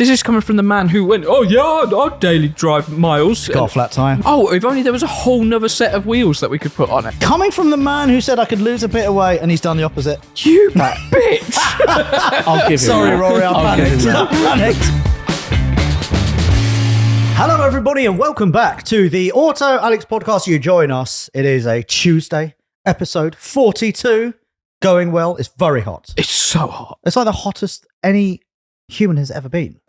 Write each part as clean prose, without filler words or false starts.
This is coming from the man who went, oh yeah, I daily drive miles. Got a flat tyre. Oh, if only there was a whole nother set of wheels that we could put on it. Coming from the man who said I could lose a bit of weight, and he's done the opposite. You bitch! I'll give him Sorry, that. Rory, I give him panicked. Hello, everybody, and welcome back to the Autoalex podcast. You join us. It is a Tuesday, episode 42. Going well. It's very hot. It's so hot. It's like the hottest any human has ever been.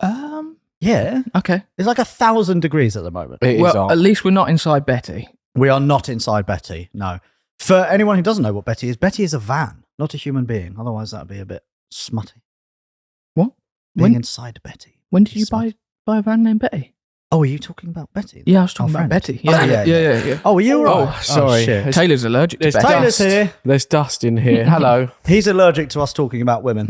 Yeah. Okay. It's like 1,000 degrees at the moment. It is Well, hot. at least we're not inside Betty. We are not inside Betty, no. For anyone who doesn't know what Betty is a van, not a human being. Otherwise, that would be a bit smutty. What? Being inside Betty. When did you Smutty. buy a van named Betty? Oh, are you talking about Betty? Yeah, I was talking Our about friend. Betty. Oh, Yeah. Oh, are you all right? Oh, sorry. shit. Taylor's allergic to There's Betty. Taylor's here. There's dust in here. Hello. He's allergic to us talking about women.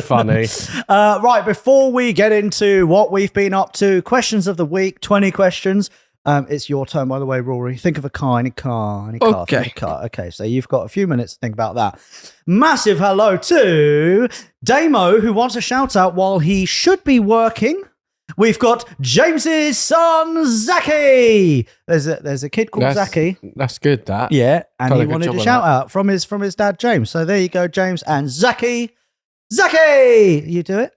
Funny. Right, before we get into what we've been up to, questions of the week, 20 questions. It's your turn, by the way, Rory. Think of a car, any car. Think of a car. Okay, so you've got a few minutes to think about that. Massive hello to Damo, who wants a shout out while he should be working. We've got James's son, Zaki. There's a kid called Zaki. That's good, that. Yeah, and Done he a good wanted job a on shout that. out from his dad, James. So there you go, James and Zaki. Zaki! You do it?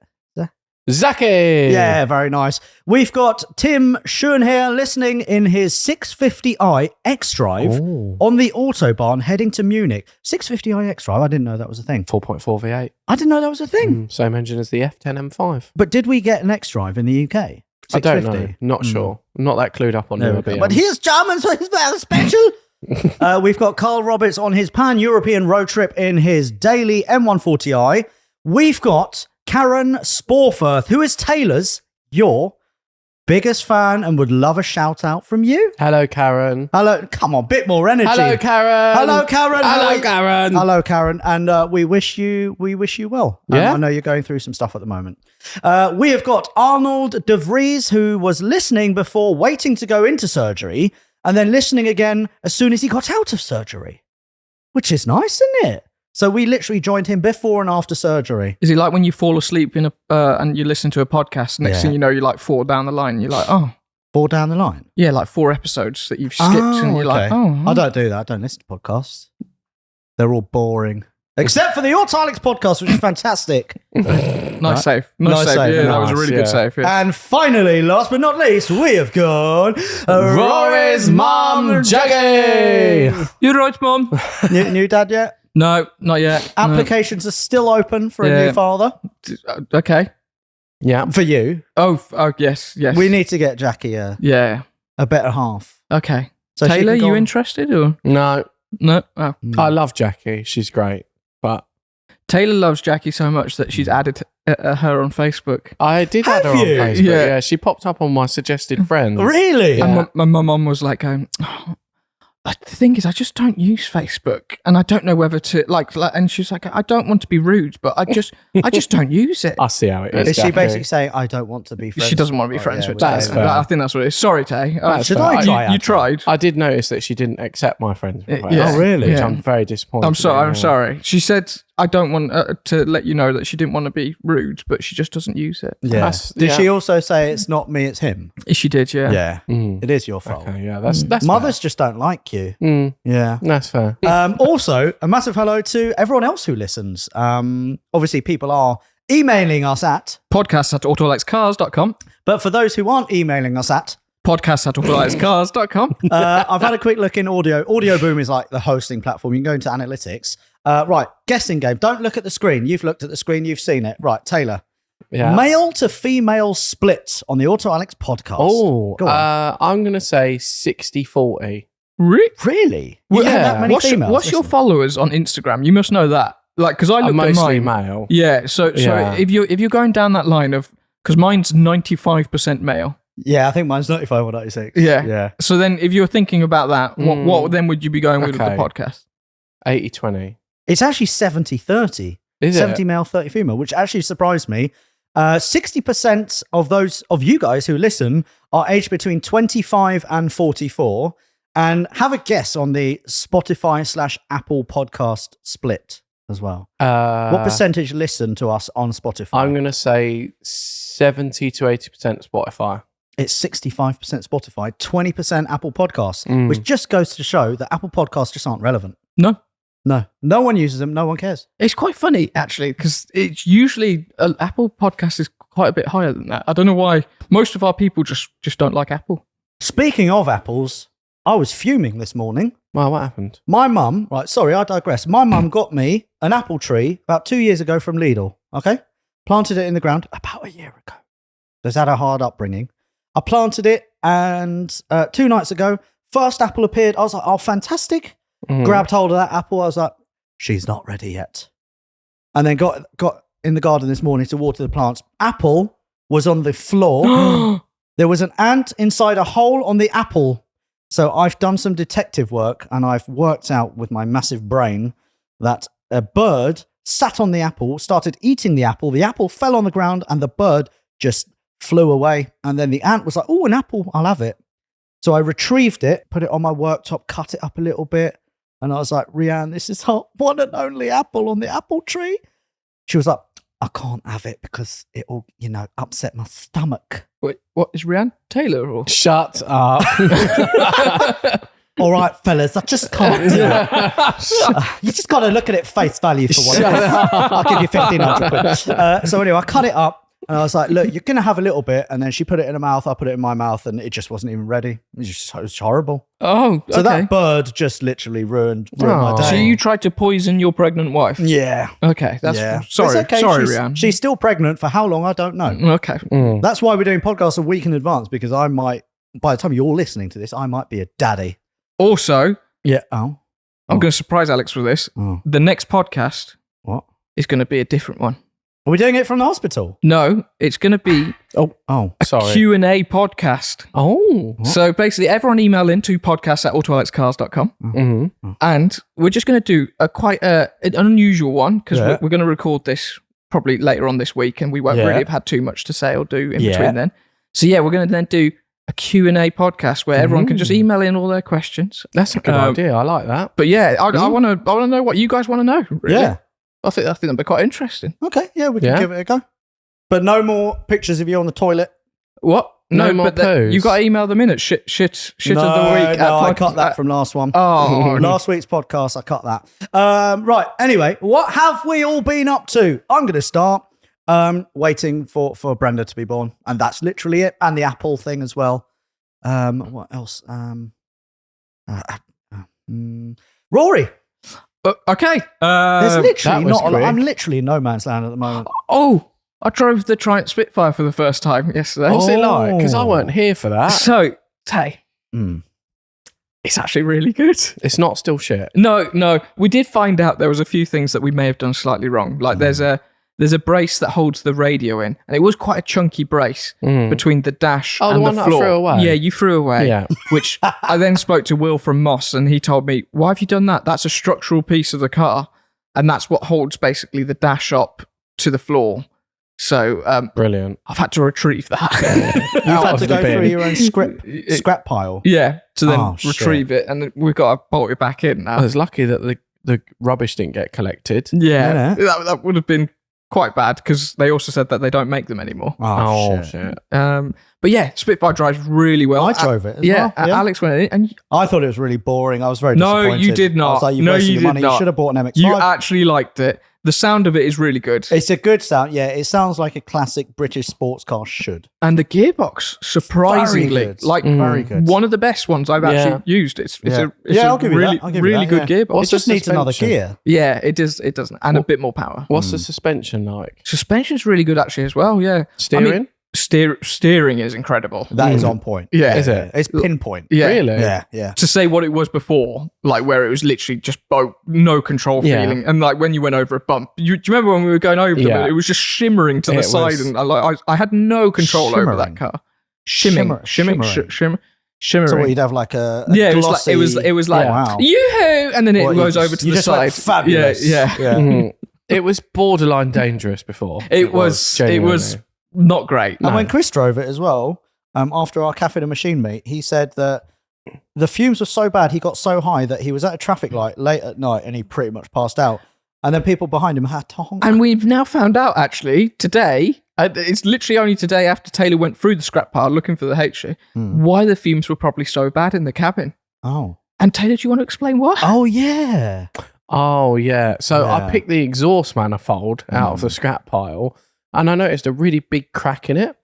Zaki! Yeah, very nice. We've got Tim Schoenherr listening in his 650i X-Drive Ooh. on the Autobahn heading to Munich. 650i X-Drive, I didn't know that was a thing. 4.4 V8. I didn't know that was a thing. Same engine as the F10 M5. But did we get an X-Drive in the UK? I don't know. Not sure. I'm not that clued up on There we newer go. BMs. But he's German, so he's very special. We've got Carl Roberts on his pan-European road trip in his daily M140i. We've got Karen Sporfirth, who is Taylor's, your biggest fan and would love a shout out from you. Hello, Karen. Hello, come on, bit more energy. Hello, Karen. Hello, Karen. Hello, Karen. Hello, Karen. And we wish you well. Yeah? I know you're going through some stuff at the moment. We have got Arnold De Vries, who was listening before waiting to go into surgery and then listening again as soon as he got out of surgery, which is nice, isn't it? So we literally joined him before and after surgery. Is it like when you fall asleep in a and you listen to a podcast? Next Yeah. thing you know, you're like 4 down the line. And you're like, oh, 4 down the line. yeah, like 4 episodes that you've skipped, and you're like, oh, I don't do that. I don't listen to podcasts. They're all boring. Except for the Autoalex podcast, which is fantastic. nice save, Nice save, Yeah, that was a nice, really yeah. good save. Yeah. And finally, last but not least, we have got Rory's mum, Jackie. You're right, Mum. New dad yet? No, not yet. No. Applications are still open for a Yeah. new father. Okay. Yeah. For you. Oh, yes. We need to get Jackie a Yeah. better half. Okay. So she Taylor, can go you on- interested or No, no? Oh. I love Jackie. She's great. But Taylor loves Jackie so much that she's added her on Facebook. I did add her Have on you? Facebook. Yeah. Yeah, she popped up on my suggested friends. Really? Yeah. And my mum was like, oh, the thing is, I just don't use Facebook, and I don't know whether to like. And she's like, I don't want to be rude, but I just don't use it. I see how it is. Is she Jackie. basically saying, I don't want to be friends? She doesn't want to be Oh, friends yeah, with well, That's Tay. fair. I think that's what it is. Sorry, Tay. Should I you, try you it? tried. I did notice that she didn't accept my friends request. Yeah. Oh, really? Which Yeah. I'm very disappointed. I'm sorry. in. I'm sorry. She said I don't want to let you know that she didn't want to be rude, but she just doesn't use it. Yeah. That's- Did yeah. she also say it's not me, it's him? She did, yeah. Yeah. Mm. It is your fault. Okay, yeah, that's Mothers just don't like you. fair. Mm, Yeah. that's fair. Also, a massive hello to everyone else who listens. Obviously, people are emailing us at, Podcast@autoalexcars.com. but for those who aren't emailing us at, Podcast@autoalexcars.com. I've had a quick look in audio. Audio Boom is like the hosting platform. You can go into analytics. Right, guessing game. Don't look at the screen. You've looked at the screen. You've seen it. Right, Taylor. Yeah. Male to female split on the Autoalex podcast. Oh, Go on. I'm going to say 60-40. Really? You Yeah. have that many What's females? your followers on Instagram? You must know that. Like, because I I'm looked at mostly mine. male. Yeah. So Yeah. if you're going down that line of, because mine's 95% male. Yeah, I think mine's 95 or 96. Yeah. Yeah. So then, if you're thinking about that, what then would you be going with the Okay. podcast? 80-20. It's actually 70-30. Is 70 it? male, 30 female, which actually surprised me. 60% of those of you guys who listen are aged between 25 and 44. And have a guess on the Spotify/Apple podcast split as well. What What percentage listen to us on Spotify? I'm going to say 70 to 80% Spotify. It's 65% Spotify, 20% Apple Podcasts, Mm. which just goes to show that Apple Podcasts just aren't relevant. No. No one uses them. No one cares. It's quite funny, actually, because it's usually Apple Podcast is quite a bit higher than that. I don't know why. Most of our people just don't like Apple. Speaking of apples, I was fuming this morning. Well, what happened? My mum, right, sorry, I digress. My mum got me an apple tree about 2 years ago from Lidl, okay? Planted it in the ground about a year ago. Just had a hard upbringing. I planted it, and 2 nights ago, first apple appeared. I was like, oh, fantastic. Mhm. Grabbed hold of that apple. I was like, she's not ready yet. And then got in the garden this morning to water the plants. Apple was on the floor. There was an ant inside a hole on the apple. So I've done some detective work, and I've worked out with my massive brain that a bird sat on the apple, started eating the apple. The apple fell on the ground, and the bird just flew away. And then the ant was like, oh, an apple, I'll have it. So I retrieved it, put it on my worktop, cut it up a little bit. And I was like, Rianne, this is our one and only apple on the apple tree. She was like, I can't have it because it will, upset my stomach. Wait, what is Rianne Taylor? Or? Shut up. All right, fellas, I just can't do it. You just got to look at it face value for what it is. I'll give you 1,500 quid. So anyway, I cut it up. And I was like, look, you're going to have a little bit. And then she put it in her mouth. I put it in my mouth. And it just wasn't even ready. It was horrible. Oh, okay. So that bird just literally ruined my day. So you tried to poison your pregnant wife? Yeah. Okay. That's sorry. It's okay. Sorry, she's, Rianne. she's still pregnant for how long? I don't know. Okay. Mm. That's why we're doing podcasts a week in advance, because I might, by the time you're listening to this, I might be a daddy. Also, Yeah. Oh. I'm going to surprise Alex with this. Oh. The next podcast What? is going to be a different one. Are we doing it from the hospital? No, it's going to be Oh. a Sorry. Q&A podcast. Oh. What? So basically, everyone email in to podcast@autoalexcars.com. Mm-hmm. And we're just going to do an unusual one, because Yeah. we're going to record this probably later on this week, and we won't Yeah. really have had too much to say or do in Yeah. between then. So yeah, we're going to then do a Q&A podcast where everyone can just email in all their questions. That's a good idea. I like that. But yeah, I want to know what you guys want to know. Really. Yeah. I think that'd be quite interesting. Okay. Yeah, we can Yeah. give it a go. But no more pictures of you on the toilet. What? No more poos. You got to email them in at shit of the week. No, I cut that from last one. Oh, Last week's podcast, I cut that. Right. Anyway, what have we all been up to? I'm going to start waiting for Brenda to be born. And that's literally it. And the Apple thing as well. What else? Rory. okay. There's literally that was not a lot. quick. I'm literally in no man's land at the moment. Oh, I drove the Triumph Spitfire for the first time yesterday. What's it like? Because I Oh. weren't here for that. So, Tay, Mm. it's actually really good. It's not still shit. No, we did find out there was a few things that we may have done slightly wrong. Like there's a brace that holds the radio in, and it was quite a chunky brace between the dash Oh, the and one the that I floor. threw away? Yeah, you threw away. Yeah. Which I then spoke to Will from Moss, and he told me, "Why have you done that? That's a structural piece of the car, and that's what holds basically the dash up to the floor." So Brilliant. I've had to retrieve that. You've Out had of to the go bin. through your own scrap pile. Yeah, to then Oh, shit. retrieve it, and we've got to bolt it back in I now. was lucky that the rubbish didn't get collected. Yeah, Yeah. that would have been quite bad, because they also said that they don't make them anymore. Oh, shit. But yeah, Spitfire drives really well. I drove it as Yeah, well. Alex went in, and I thought it was really boring. I was very No, disappointed. you did not. I was like, you've No, wasted you your did money. not. You should have bought an MX-5. you actually liked it. The sound of it is really good, It's a good sound. Yeah, it sounds like a classic British sports car should. and the gearbox surprisingly, Very good. like Very good. one of the best ones I've actually used. It's Yeah. a I'll give you really that. I'll give you really that, good yeah. gearbox. It just needs another suspension? gear. Yeah, it doesn't, and a bit more power. What's the suspension like? Suspension's really good actually as well. Yeah, Steering? Steering is incredible. That is on point. Yeah. Is it? It's pinpoint. Yeah. Really? Yeah. To say what it was before, like where it was literally just no control Yeah. feeling, and like when you went over a bump, do you remember when we were going over them? Yeah. It was just shimmering to the It side, was- and I had no control over that Shimmering. car. Shimmering. Shimmering. So what, you'd have like a Yeah, glossy... it was like Wow. yoo-hoo, and then it What, goes you over just- to you the just went side. fabulous. Yeah. Mhm. It was borderline dangerous before. It was not great. And when Chris drove it as well, after our Cafe de Machine meet, he said that the fumes were so bad, he got so high that he was at a traffic light late at night and he pretty much passed out. And then people behind him had to honk. And we've now found out, actually, today, it's literally only today after Taylor went through the scrap pile looking for the H shoe, why the fumes were probably so bad in the cabin. Oh. And Taylor, do you want to explain what? Oh, yeah. Oh, yeah. So I picked the exhaust manifold out of the scrap pile and I noticed a really big crack in it.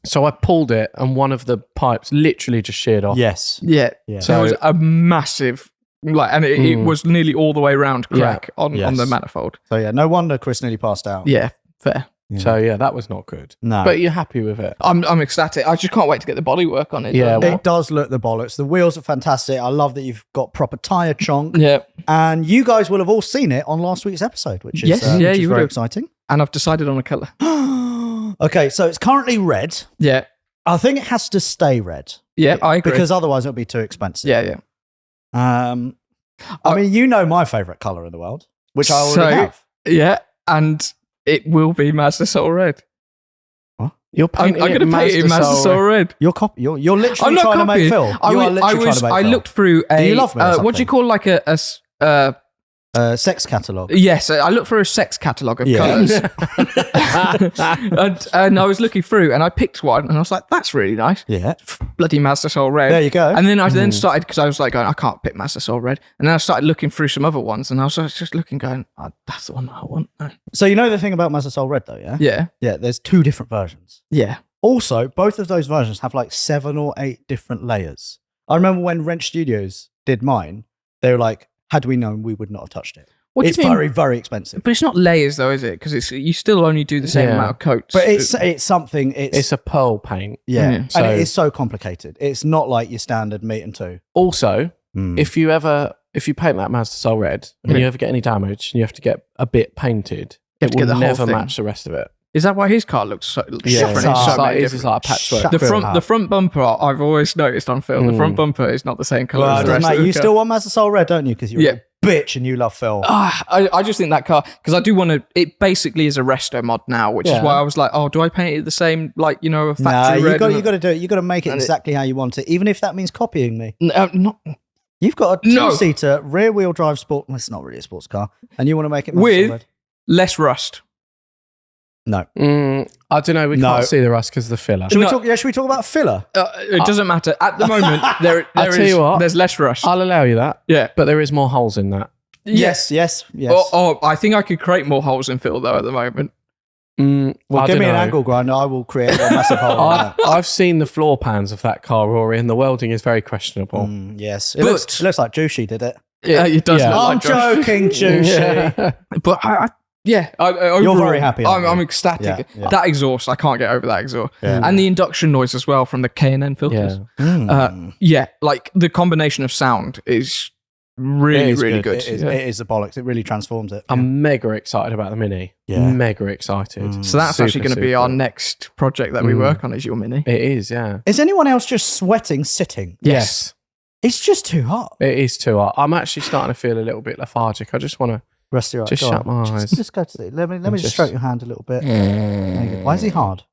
So I pulled it and one of the pipes literally just sheared off. Yes. Yeah. So it was a massive, and it was nearly all the way around crack on the manifold. So yeah, no wonder Chris nearly passed out. Yeah, fair. Yeah. So yeah, that was not good. No. But you're happy with it? I'm ecstatic. I just can't wait to get the bodywork on it. Yeah, It does look the bollocks. The wheels are fantastic. I love that you've got proper tyre chonk. Yeah. And you guys will have all seen it on last week's episode, which is, you very have. exciting. And I've decided on a colour. Okay, so it's currently red. Yeah. I think it has to stay red. Yeah, I agree. Because otherwise it'll be too expensive. Yeah. I mean, you know my favourite colour in the world, which I already have. Yeah, and it will be Mazda Soul Red. What? You're painting I'm going to paint it Mazda Soul Red. You're literally I'm not trying to make copying. Phil. I looked through a... Do you love me or what do you call like sex catalogue? Yes, I looked for a sex catalogue of colours. and I was looking through and I picked one and I was like, that's really nice. Yeah. Bloody Mazda Soul Red. There you go. And then I started, because I was like going, I can't pick Mazda Soul Red. And then I started looking through some other ones and I was just looking going, oh, that's the one that I want. No. So you know the thing about Mazda Soul Red though, yeah? Yeah. Yeah, there's 2 different versions. Yeah. Also, both of those versions have like 7 or 8 different layers. I remember when Wrench Studios did mine, they were like, had we known, we would not have touched it. It's very, very expensive. But it's not layers though, is it? Because you still only do the same amount of coats. But it's something. It's a pearl paint. Yeah. Yeah. And it is so complicated. It's not like your standard meat and 2. Also, if you paint that Mazda Soul Red and you ever get any damage and you have to get a bit painted, it will never match the rest of it. Is that why his car looks so different? It's like a patchwork. The front bumper, I've always noticed on film, the front bumper is not the same colour as the rest of the car. You still want Mazda Soul Red, don't you? Because you're a bitch and you love Phil. I just think that car, because I do want to, it basically is a resto mod now, which is why I was like, oh, do I paint it the same, like, a factory red? You got to do it. You got to make it exactly how you want it, even if that means copying me. Not. You've got a 2-seater rear wheel drive sport. Well, it's not really a sports car, and you want to make it with Soul Red. less rust. No. I don't know. We can't see the rust because of the filler. Should we talk about filler? It doesn't matter. At the moment, there's less rust. I'll allow you that. Yeah. But there is more holes in that. Yes. I think I could create more holes in Phil, though, at the moment. Well, give me an angle grinder. I will create a massive hole. I've seen the floor pans of that car, Rory, and the welding is very questionable. Yes. It looks like Juicy did it. It does look I'm like Josh. joking, Juicy. But overall, you're very happy. I'm ecstatic. Yeah. That exhaust, I can't get over that exhaust, Yeah. and the induction noise as well from the K&N filters. Like the combination of sound is really good. It is the bollocks. It really transforms it. I'm mega excited about the Mini. Yeah. Mega excited. So that's actually going to be our next project that we work on, is your Mini. It is, yeah. Is anyone else just sweating sitting? Yes. It's just too hot. It is too hot. I'm actually starting to feel a little bit lethargic. I just want to Rest your eyes. just shut my eyes. Just go to sleep. Let me just stroke your hand a little bit. There you go. Why is he hard?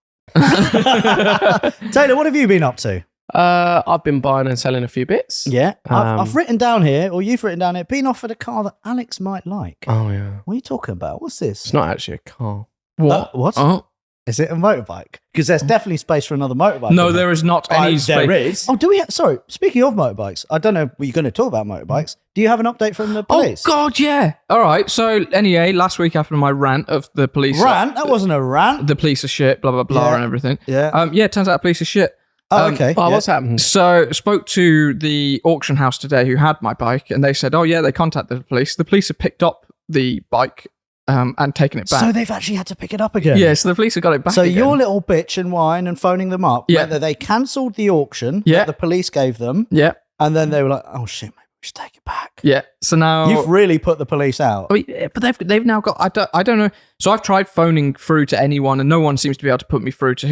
Taylor, what have you been up to? I've been buying and selling a few bits. Yeah. I've written down here, or you've written down here, been offered a car that Alex might like. Oh, yeah. What are you talking about? What's this? It's not actually a car. What? Oh. Is it a motorbike? Because there's definitely space for another motorbike. No, there is not any space. There is. Oh, do we? Sorry. Speaking of motorbikes, I don't know. Were you going to talk about motorbikes? Do you have an update from the police? Oh God, yeah. All right. So anyway, last week after my rant of the police, That wasn't a rant. The police are shit, blah blah blah, and everything. Yeah. It turns out police are shit. Oh, okay. Oh, what's happened? So spoke to the auction house today who had my bike, and they said, oh yeah, they contacted the police. The police have picked up the bike and taken it back. So they've actually had to pick it up again. Yeah, so the police have got it back. So again. your little bitch and whine and phoning them up, meant that they cancelled the auction that the police gave them. Yeah. And then they were like, oh shit, maybe we should take it back. Yeah. So now you've really put the police out. I mean, but they've now got I don't know. So I've tried phoning through to anyone, and no one seems to be able to put me through to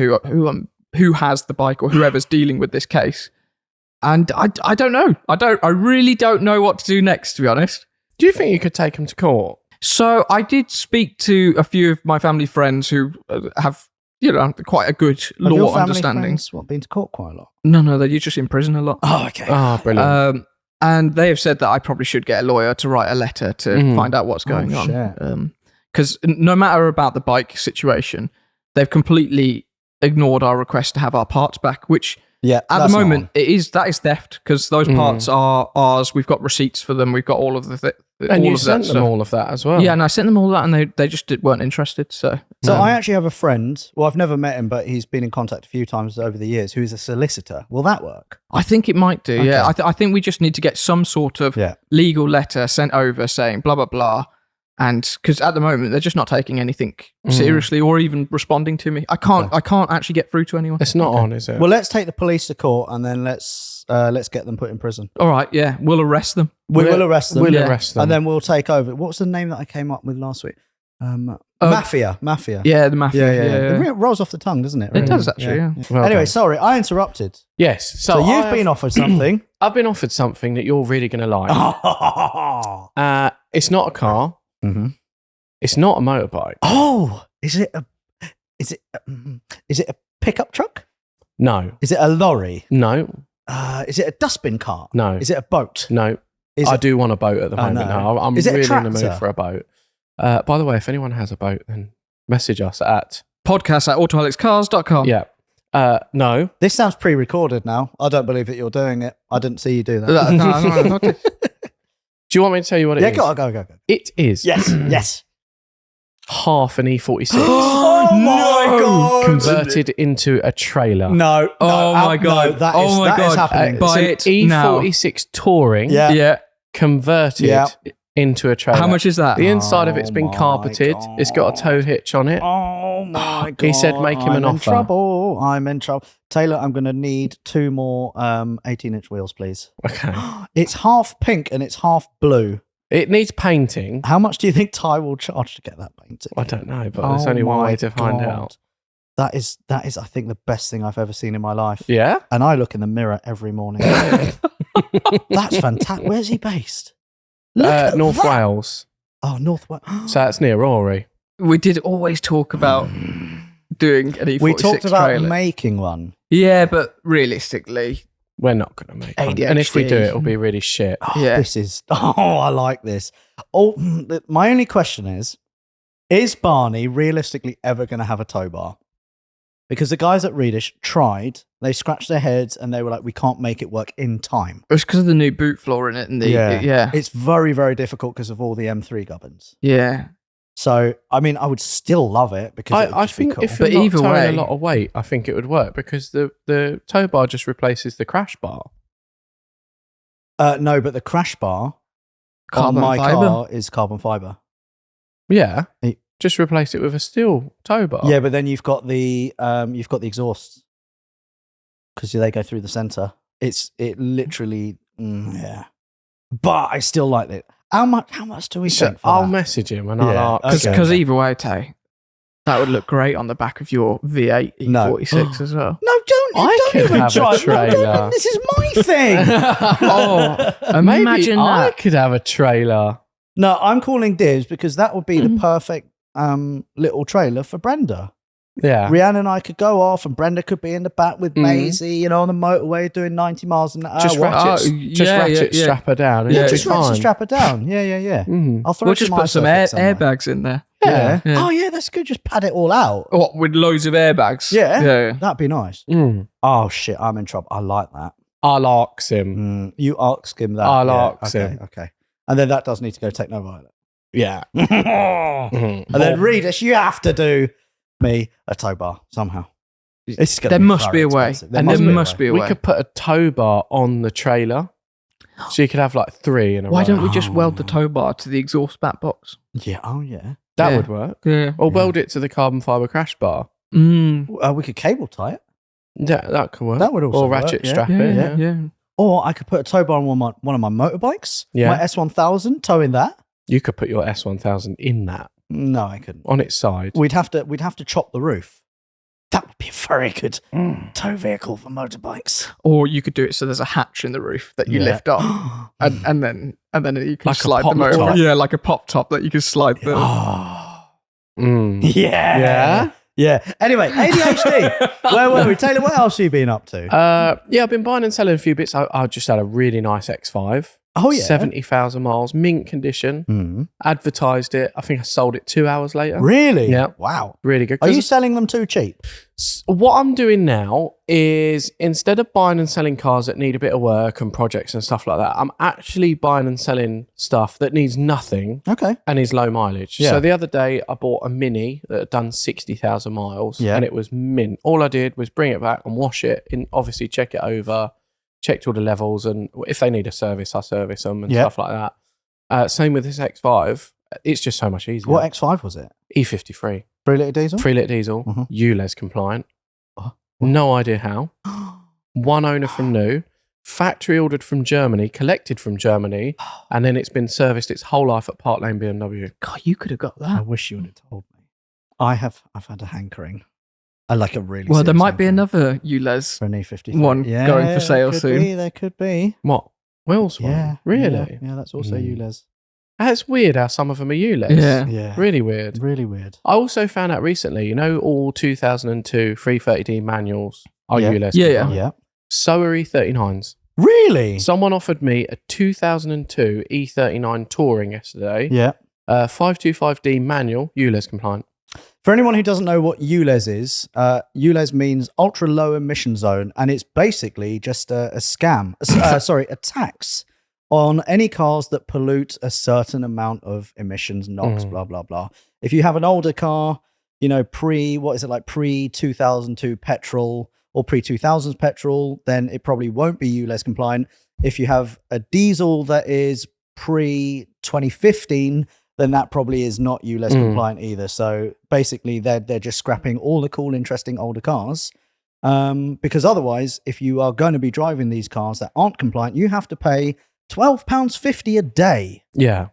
who has the bike or whoever's dealing with this case. And I don't know. I really don't know what to do next, to be honest. Do you think you could take them to court? So I did speak to a few of my family friends who have, quite a good law understanding. Been to court quite a lot? No, they're just in prison a lot. Oh, okay. Oh, brilliant. And they have said that I probably should get a lawyer to write a letter to find out what's going on. Because no matter about the bike situation, they've completely ignored our request to have our parts back, which at the moment that is theft, because those parts are ours. We've got receipts for them. We've got all of the and you sent them all of that as well. Yeah, and I sent them all that, and they just weren't interested. So I actually have a friend. Well, I've never met him, but he's been in contact a few times over the years. Who's a solicitor? Will that work? I think it might do. Okay. Yeah, I think we just need to get some sort of legal letter sent over saying blah blah blah. And because at the moment they're just not taking anything seriously or even responding to me. I can't actually get through to anyone. It's not on, is it? Well, let's take the police to court and then let's get them put in prison. All right, yeah, we'll arrest them. We'll arrest them. We'll arrest them, and then we'll take over. What was the name that I came up with last week? Mafia. Yeah, the mafia. Yeah. It rolls off the tongue, doesn't it? It does actually. Yeah. Well, anyway, sorry, I interrupted. Yes. So you've been offered something. I've been offered something that you're really going to like. It's not a car. Mm-hmm. It's not a motorbike. Oh, is it a pickup truck? No. Is it a lorry? No. Is it a dustbin cart? No. Is it a boat? No. I do want a boat at the moment. No. I'm really in the mood for a boat. By the way, if anyone has a boat, then message us at podcast@autoalexcars.com. Yeah. No. This sounds pre-recorded now. I don't believe that you're doing it. I didn't see you do that. No. Okay. Do you want me to tell you what it is? Yeah, go. It is. Yes. Half an E46. Oh my God. Converted into a trailer. No. Oh my God. No, that is happening. Buy it's it an now. E46 Touring. Yeah. Converted into a trailer. How much is that? The inside of it's been carpeted. God. It's got a tow hitch on it. Oh my God. He said make him an offer. I'm in trouble. Taylor, I'm going to need 2 more 18-inch wheels, please. Okay. It's half pink and it's half blue. It needs painting. How much do you think Ty will charge to get that painted? I don't know, but there's only one way to find out. That is, I think, the best thing I've ever seen in my life. Yeah? And I look in the mirror every morning. That's fantastic. Where's he based? North Wales. Oh, North Wales. So that's near Rory. We did always talk about doing an E46 We talked about trailer. making one. Yeah, but realistically, we're not going to make one. ADHD. And if we do, it'll be really shit. Yeah. I like this. Oh, my only question is Barney realistically ever going to have a tow bar? Because the guys at Reedish tried, they scratched their heads and they were like, we can't make it work in time. it's because of the new boot floor in it. And yeah. It's very, very difficult because of all the M3 gubbins. Yeah. So, I mean, I would still love it because I think cool. if you're But not either towing way- a lot of weight, I think it would work because the tow bar just replaces the crash bar. No, but the crash bar Carbon on my fiber? car is carbon fiber. Yeah. It- Just replace it with a steel tow bar. Yeah, but then you've got the exhausts because they go through the center. It literally yeah. But I still like it. How much do we think for I'll that? message him and Yeah, I'll ask. Because Okay. either way, Tay, that would look great on the back of your V8 No. E46 as well. No, don't could even have a try. No, trailer. this is my thing. Maybe Imagine I that. could have a trailer. No, I'm calling dibs because that would be the perfect little trailer for Brenda. Yeah. Rihanna and I could go off, and Brenda could be in the back with Maisie, on the motorway doing 90 miles an hour. Just ratchet, yeah. strap her down. And Yeah, it'll be just ratchet fine. strap her down. Yeah. Mhm. I'll throw We'll just put some airbags in there. Yeah. Yeah. Oh, yeah, that's good. Just pad it all out. What, with loads of airbags? Yeah. That'd be nice. Mm. Oh, shit. I'm in trouble. I like that. I'll ask him. You ask him that. I'll yeah. ask okay, him. Okay. And then that does need to go Technoviolet. Yeah. And then Reedish, you have to do me a tow bar somehow. It's gonna There be must very be a way. expensive. And there must be a We way. could put a tow bar on the trailer. So you could have like 3 in a row. Why don't we just weld the tow bar to the exhaust back box? Yeah. Oh, yeah. That Yeah. would work. Yeah. Or weld it to the carbon fiber crash bar. We could cable tie it. Yeah, that could work. That would also Or work, ratchet yeah. strap Yeah, it. yeah. Or I could put a tow bar on one of my motorbikes. Yeah. My S1000, tow in that. You could put your S1000 in that No, I couldn't. on its side. We'd have to chop the roof. That would be a very good tow vehicle for motorbikes. Or you could do it so there's a hatch in the roof that you Yeah. lift up, and then you can Like a slide pop them over. top. Yeah, like a pop top that you can slide the. Mm. Yeah. Yeah? Yeah. Anyway, ADHD. Where were we? Taylor, what else have you been up to? I've been buying and selling a few bits. I just had a really nice X5. Oh, yeah. 70,000 miles, mint condition. Advertised it. I think I sold it 2 hours later. Really? Yeah. Wow. Really good. Are you selling them too cheap? What I'm doing now is instead of buying and selling cars that need a bit of work and projects and stuff like that, I'm actually buying and selling stuff that needs nothing and is low mileage. Yeah. So the other day I bought a Mini that had done 60,000 miles and it was mint. All I did was bring it back and wash it and obviously check it over, checked all the levels, and if they need a service, I service them and stuff like that. Same with this X5. It's just so much easier. What X5 was it? E53. 3 litre diesel? 3 litre diesel, ULEZ compliant. No idea how. One owner from new, factory ordered from Germany, collected from Germany, and then it's been serviced its whole life at Park Lane BMW. God, you could have got I that. wish you would have told me. I've had a hankering. I like a really Well, there serious might be hankering another ULEZ for an E53. one going for sale soon. There could be. What? Will's one? Yeah. Really? Yeah, that's also ULEZ. That's weird how some of them are ULEZ. Yeah. Yeah. Really weird. Really weird. I also found out recently, all 2002 330D manuals are ULEZ. Yeah. Yeah. So are E39s. Really? Someone offered me a 2002 E39 Touring yesterday. Yeah. 525D manual, ULEZ compliant. For anyone who doesn't know what ULEZ is, ULEZ means ultra low emission zone, and it's basically just a scam. A tax on any cars that pollute a certain amount of emissions, NOx, blah blah blah. If you have an older car, pre 2002 petrol or pre 2000s petrol, then it probably won't be ULEZ compliant. If you have a diesel that is pre 2015, then that probably is not ULEZ compliant either. So basically, they're just scrapping all the cool, interesting older cars. Because otherwise, if you are going to be driving these cars that aren't compliant, you have to pay £12.50 a day. Yeah.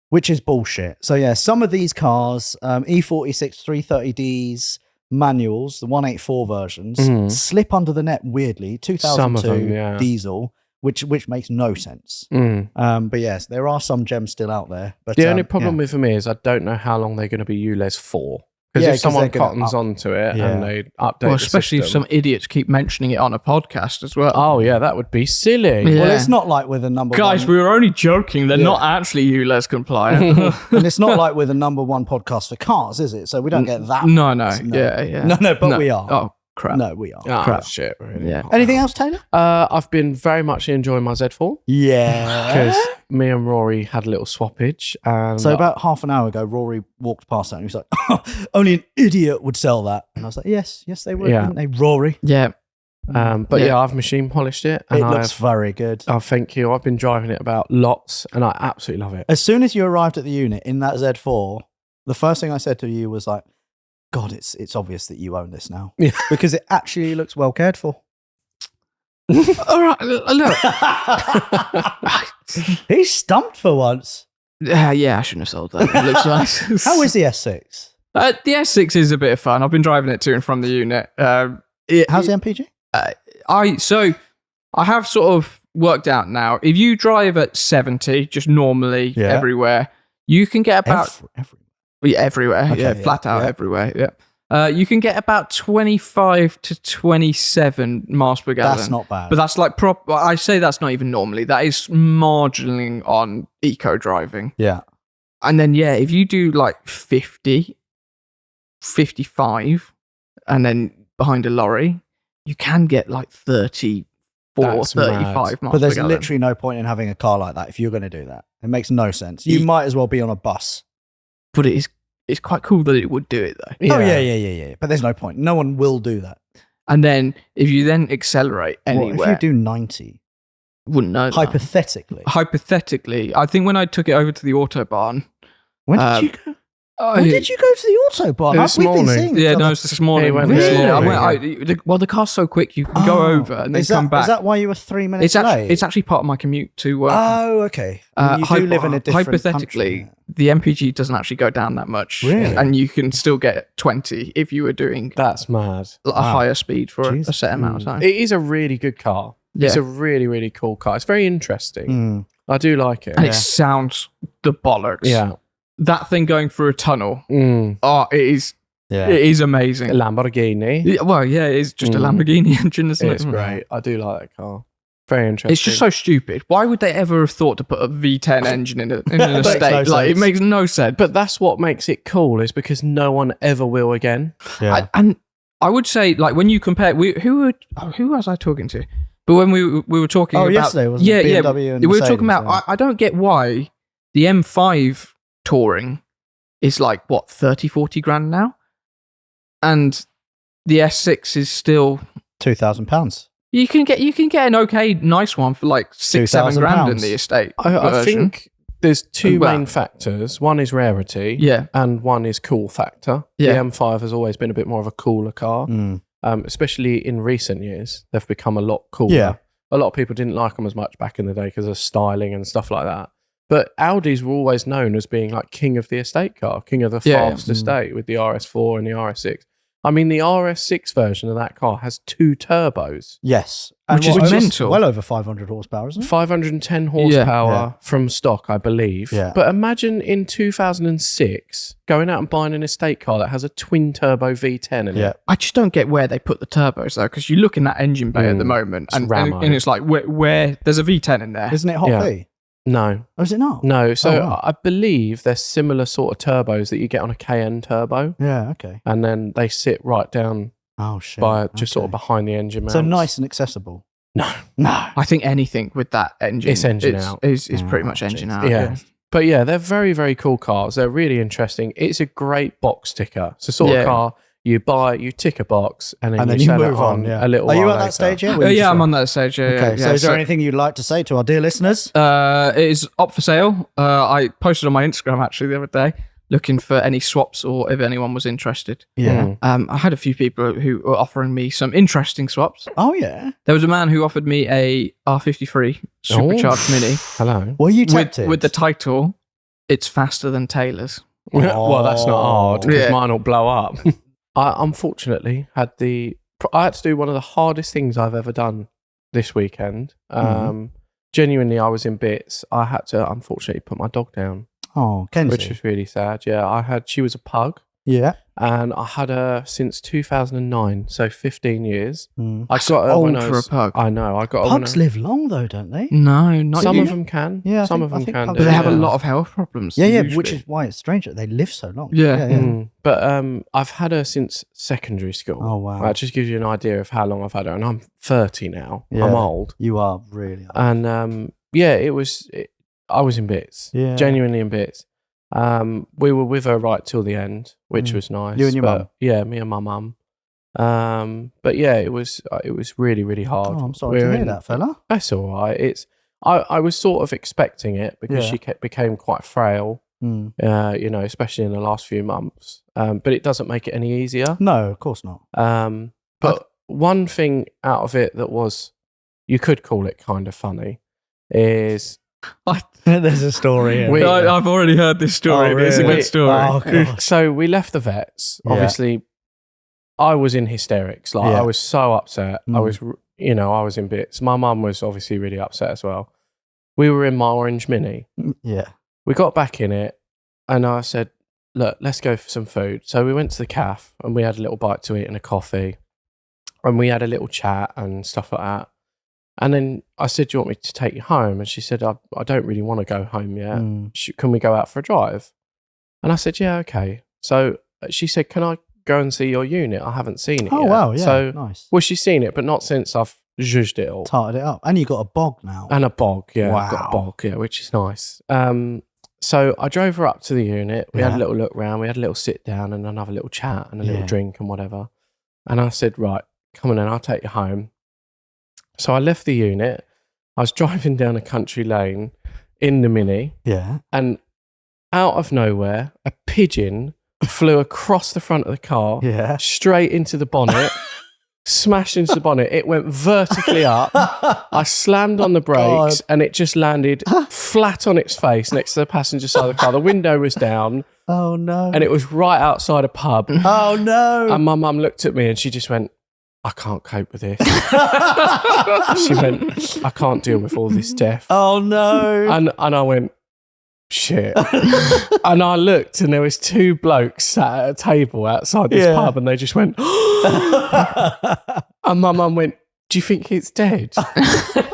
Which is bullshit. So yeah, some of these cars, E46 330Ds manuals, the 184 versions, slip under the net weirdly. 2002 diesel. Which makes no sense. But yes, there are some gems still out there. But the only problem with them is I don't know how long they're going to be ULEZ for. Because if someone cottons onto it and they update well, especially if some idiots keep mentioning it on a podcast as well. Oh, yeah, that would be silly. Well, it's not like with a number Guys, we were only joking. They're not actually ULEZ compliant. And it's not like with a number one podcast for cars, is it? So we don't get that. No. Yeah. No, but we are. Oh, crap. No, we are. Oh, crap. shit. Really. Yeah. Anything else, Taylor? I've been very much enjoying my Z4. Yeah. Because me and Rory had a little swappage. And so about half an hour ago, Rory walked past that and he was like, only an idiot would sell that. And I was like, yes, they would, wouldn't they, Rory? Yeah. But I've machine polished it. And it looks very good. Oh, thank you. I've been driving it about lots and I absolutely love it. As soon as you arrived at the unit in that Z4, the first thing I said to you was like, God, it's obvious that you own this now. Yeah. Because it actually looks well cared for. All right, look. He's stumped for once. Yeah, I shouldn't have sold that. It looks nice. How is the S6? The S6 is a bit of fun. I've been driving it to and from the unit. How's the MPG? I have sort of worked out now. If you drive at 70, just normally everywhere, you can get about everywhere. Okay, Flat out everywhere. Yeah. You can get about 25 to 27 miles per gallon. That's not bad. But that's like I say that's not even normally. That is marginally on eco driving. Yeah. And then if you do like 50, 55, and then behind a lorry, you can get like 34, That's 35 miles But there's per gallon. literally no point in having a car like that if you're going to do that. It makes no sense. You might as well be on a bus. But it's quite cool that it would do it though. Yeah. Oh, yeah. But there's no point. No one will do that. And then if you then accelerate anywhere, What, if you do 90? Wouldn't know that. Hypothetically. I think when I took it over to the Autobahn. When did you go? When did you go to the Autobahn? This morning. Yeah, no, it's this morning. He went This this morning. The car's so quick, you can go over and then come back. Is that why you were 3 minutes late? It's actually part of my commute to work. Oh, okay. You do live in a different hypothetically, country. the MPG doesn't actually go down that much. Really? And you can still get 20 if you were doing That's mad. a higher speed for Jeez. a set amount of time. It is a really good car. Yeah. It's a really, really cool car. It's very interesting. I do like it. And it sounds the bollocks. Yeah. That thing going through a tunnel. Oh, it is. Yeah. It is amazing. A Lamborghini. Yeah, well, yeah, it is just a Lamborghini engine, isn't it? It's great. I do like that car. Very interesting. It's just so stupid. Why would they ever have thought to put a V10 engine in an estate? No It makes no sense. But that's what makes it cool, is because no one ever will again. Yeah. And I would say, like, when you compare, who was I talking to? But when we were talking about yesterday, wasn't it? BMW and we were Mercedes, talking about. I don't get why the M5 touring is like what 30-40 grand now, and the S6 is still £2,000. You can get an okay nice one for like 6-7 grand in the estate. I think there's two main factors. One is rarity, and one is cool factor. Yeah. The M5 has always been a bit more of a cooler car, especially in recent years. They've become a lot cooler. Yeah. A lot of people didn't like them as much back in the day because of styling and stuff like that. But Audis were always known as being like king of the estate car, king of the fast estate with the RS4 and the RS6. I mean, the RS6 version of that car has 2 turbos. Yes. Which is mental. Well over 500 horsepower, isn't it? 510 horsepower from stock, I believe. Yeah. But imagine in 2006 going out and buying an estate car that has a twin turbo V10 in it. I just don't get where they put the turbos though, because you look in that engine bay at the moment, and it's like where there's a V10 in there. Isn't it hot V? No. Oh, is it not? No. So I believe they're similar sort of turbos that you get on a KN turbo. Yeah, okay. And then they sit right down by just sort of behind the engine mounts. So nice and accessible. No. I think anything with that engine, it's engine out. Is pretty much engine out. Yeah. But yeah, they're very, very cool cars. They're really interesting. It's a great box ticker. It's a sort of car you buy, you tick a box, and then you move on a little while Are you at later. that stage yet? Yeah, I'm on that stage. Okay, so is there anything you'd like to say to our dear listeners? It is up for sale. I posted on my Instagram actually the other day, looking for any swaps or if anyone was interested. Yeah. I had a few people who were offering me some interesting swaps. Oh, yeah. There was a man who offered me a R53 supercharged Mini. Hello. Were you tempted? With the title, "It's faster than Taylor's." Well, that's not hard because mine will blow up. I unfortunately I had to do one of the hardest things I've ever done this weekend. Genuinely, I was in bits. I had to unfortunately put my dog down. Oh, Kenzie. Which was really sad. Yeah, she was a pug. Yeah. And I had her since 2009, so 15 years. I got her when I was, for a pug. I know. I got her. Pugs live long though, don't they? No, not some of them can. Yeah, some of them can. But they have a lot of health problems. Yeah, which is why it's strange that they live so long. Yeah. But I've had her since secondary school. Oh wow! That just gives you an idea of how long I've had her, and I'm 30 now. Yeah, I'm old. You are really old. And I was in bits. Yeah. Genuinely in bits. We were with her right till the end, which was nice. You and your mum? Yeah, me and my mum. But yeah, it was really, really hard. Oh, I'm sorry to hear that, fella. That's all right. I was sort of expecting it because she became quite frail, especially in the last few months. But it doesn't make it any easier. No, of course not. But one thing out of it that was, you could call it kind of funny, is... There's a story. I've already heard this story. Oh, really? It's a good story. Oh, so we left the vets. Yeah. Obviously, I was in hysterics. I was so upset. I was in bits. My mum was obviously really upset as well. We were in my orange Mini. Yeah. We got back in it, and I said, "Look, let's go for some food." So we went to the cafe, and we had a little bite to eat and a coffee, and we had a little chat and stuff like that. And then I said, "Do you want me to take you home?" And she said, "I don't really want to go home yet. Can we go out for a drive?" And I said, "Yeah, okay." So she said, "Can I go and see your unit? I haven't seen it yet." Oh, wow. Yeah, so, nice. Well, she's seen it, but not since I've zhuzhed it all. Tarted it up. And you got a bog now. And a bog, yeah. Wow. I've got a bog, yeah, which is nice. So I drove her up to the unit. We had a little look around. We had a little sit down and another little chat and a little drink and whatever. And I said, "Right, come on in, I'll take you home." So I left the unit. I was driving down a country lane in the Mini. Yeah. And out of nowhere, a pigeon flew across the front of the car, straight into the bonnet, smashed into the bonnet. It went vertically up. I slammed on the brakes and it just landed flat on its face next to the passenger side of the car. The window was down. Oh, no. And it was right outside a pub. Oh, no. And my mum looked at me and she just went, "I can't cope with this." She went, "I can't deal with all this death." Oh, no. And I went, shit. And I looked and there was 2 blokes sat at a table outside this pub and they just went, and my mum went, do you think it's dead?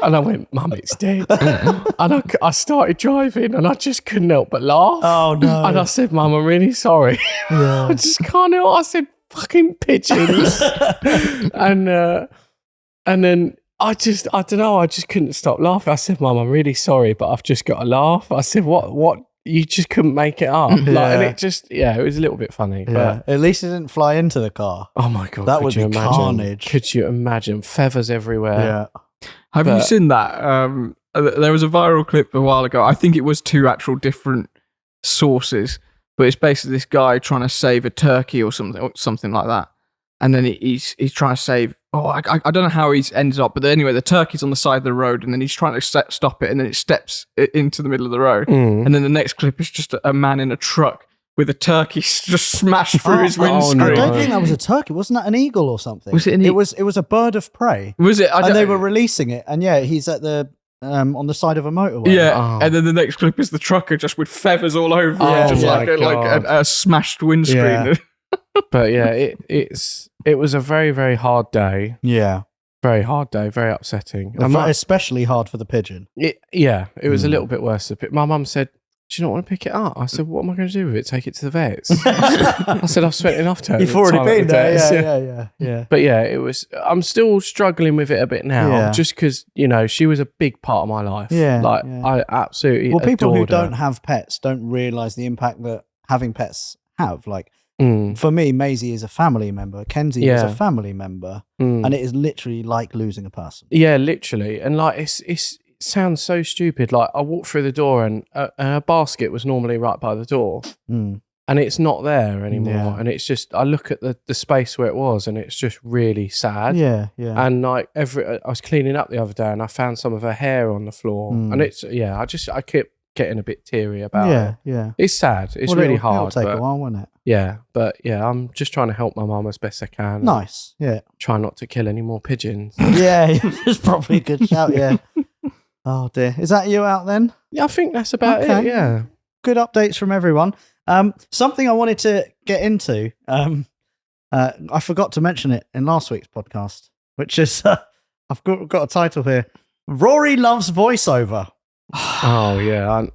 And I went, Mum, it's dead. And I started driving and I just couldn't help but laugh. Oh, no. And I said, Mum, I'm really sorry. Yeah. I just can't help. I said, fucking pigeons. And then I don't know, I just couldn't stop laughing. I said, Mum, I'm really sorry, but I've just got to laugh. I said, what? You just couldn't make it up. And it just, it was a little bit funny. Yeah. But at least it didn't fly into the car. Oh my God. That would be carnage. Could you imagine? Feathers everywhere. Yeah. Have you seen that? There was a viral clip a while ago. I think it was 2 actual different sources, but it's basically this guy trying to save a turkey or something like that. And then he's trying to save. I don't know how he's ended up, but anyway, the turkey's on the side of the road, and then he's trying to stop it, and then it steps into the middle of the road. And then the next clip is just a man in a truck with a turkey just smashed through his windscreen. I don't think that was a turkey. Wasn't that an eagle or something? Was it? It was a bird of prey. Was it? And they were releasing it, and he's at the on the side of a motorway. Yeah, and then the next clip is the trucker just with feathers all over it, just like a smashed windscreen. Yeah. But it was a very, very hard day. Yeah. Very hard day, very upsetting. Especially hard for the pigeon. It was a little bit worse. My mum said, do you not want to pick it up? I said, what am I going to do with it? Take it to the vets? I said, I've spent enough time. You've already been there. Yeah. But I'm still struggling with it a bit now, just because, she was a big part of my life. Yeah. I absolutely people who adored her. don't have pets don't realise the impact that having pets have. For me, Maisie is a family member. Kenzie is a family member. And it is literally like losing a person. Yeah, literally. And it sounds so stupid. I walked through the door and a basket was normally right by the door. And it's not there anymore. Yeah. And it's just, I look at the space where it was and it's just really sad. Yeah. And I was cleaning up the other day and I found some of her hair on the floor. And it's, I kept getting a bit teary about it. Yeah. It's sad. It's really hard. It'll take a while, won't it? Yeah. But I'm just trying to help my mum as best I can. Nice. Yeah. Try not to kill any more pigeons. Yeah. It's probably a good shout. Yeah. Oh dear. Is that you out then? Yeah, I think that's about it. Yeah. Good updates from everyone. Something I wanted to get into. I forgot to mention it in last week's podcast, which is I've got a title here. Rory loves voiceover. Oh yeah,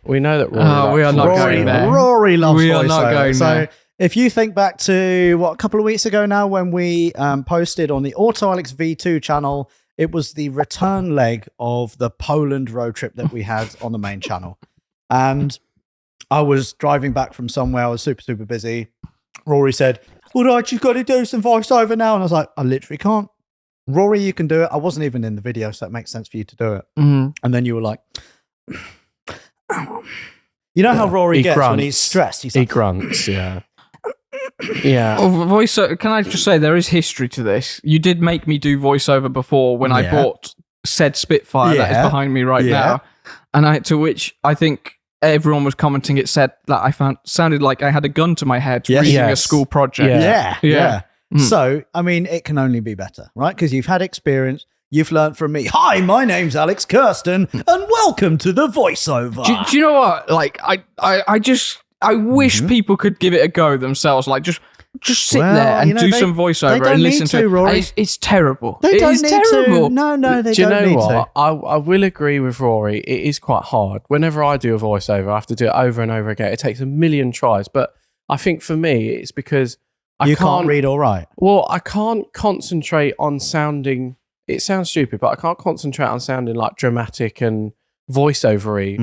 we know that Rory. We are not going there. Rory loves voiceover. We are not going there. So if you think back to a couple of weeks ago now when we posted on the Autoalex V2 channel, it was the return leg of the Poland road trip that we had on the main channel, and I was driving back from somewhere. I was super busy. Rory said, "All right, you've got to do some voiceover now," and I was like, "I literally can't." Rory, you can do it. I wasn't even in the video, so it makes sense for you to do it. And then you were like, you know how Rory gets grunts when he's stressed? He grunts, yeah. Yeah. Voiceover. Can I just say there is history to this? You did make me do voiceover before when I bought said Spitfire that is behind me right now, and to which I think everyone was commenting. It said that I found sounded like I had a gun to my head reading a school project. Yeah. So, I mean, it can only be better, right? Because you've had experience. You've learned from me. Hi, my name's Alex Kirsten, and welcome to the voiceover. Do you know what? I wish people could give it a go themselves. Just sit there and do some voiceover and listen to it. Rory. It's terrible. They don't need terrible. to. No, they do don't need what? To. I will agree with Rory. It is quite hard. Whenever I do a voiceover, I have to do it over and over again. It takes a million tries. But I think for me, it's because you can't read all right. Well, I can't concentrate on sounding. It sounds stupid, but I can't concentrate on sounding like dramatic and voiceovery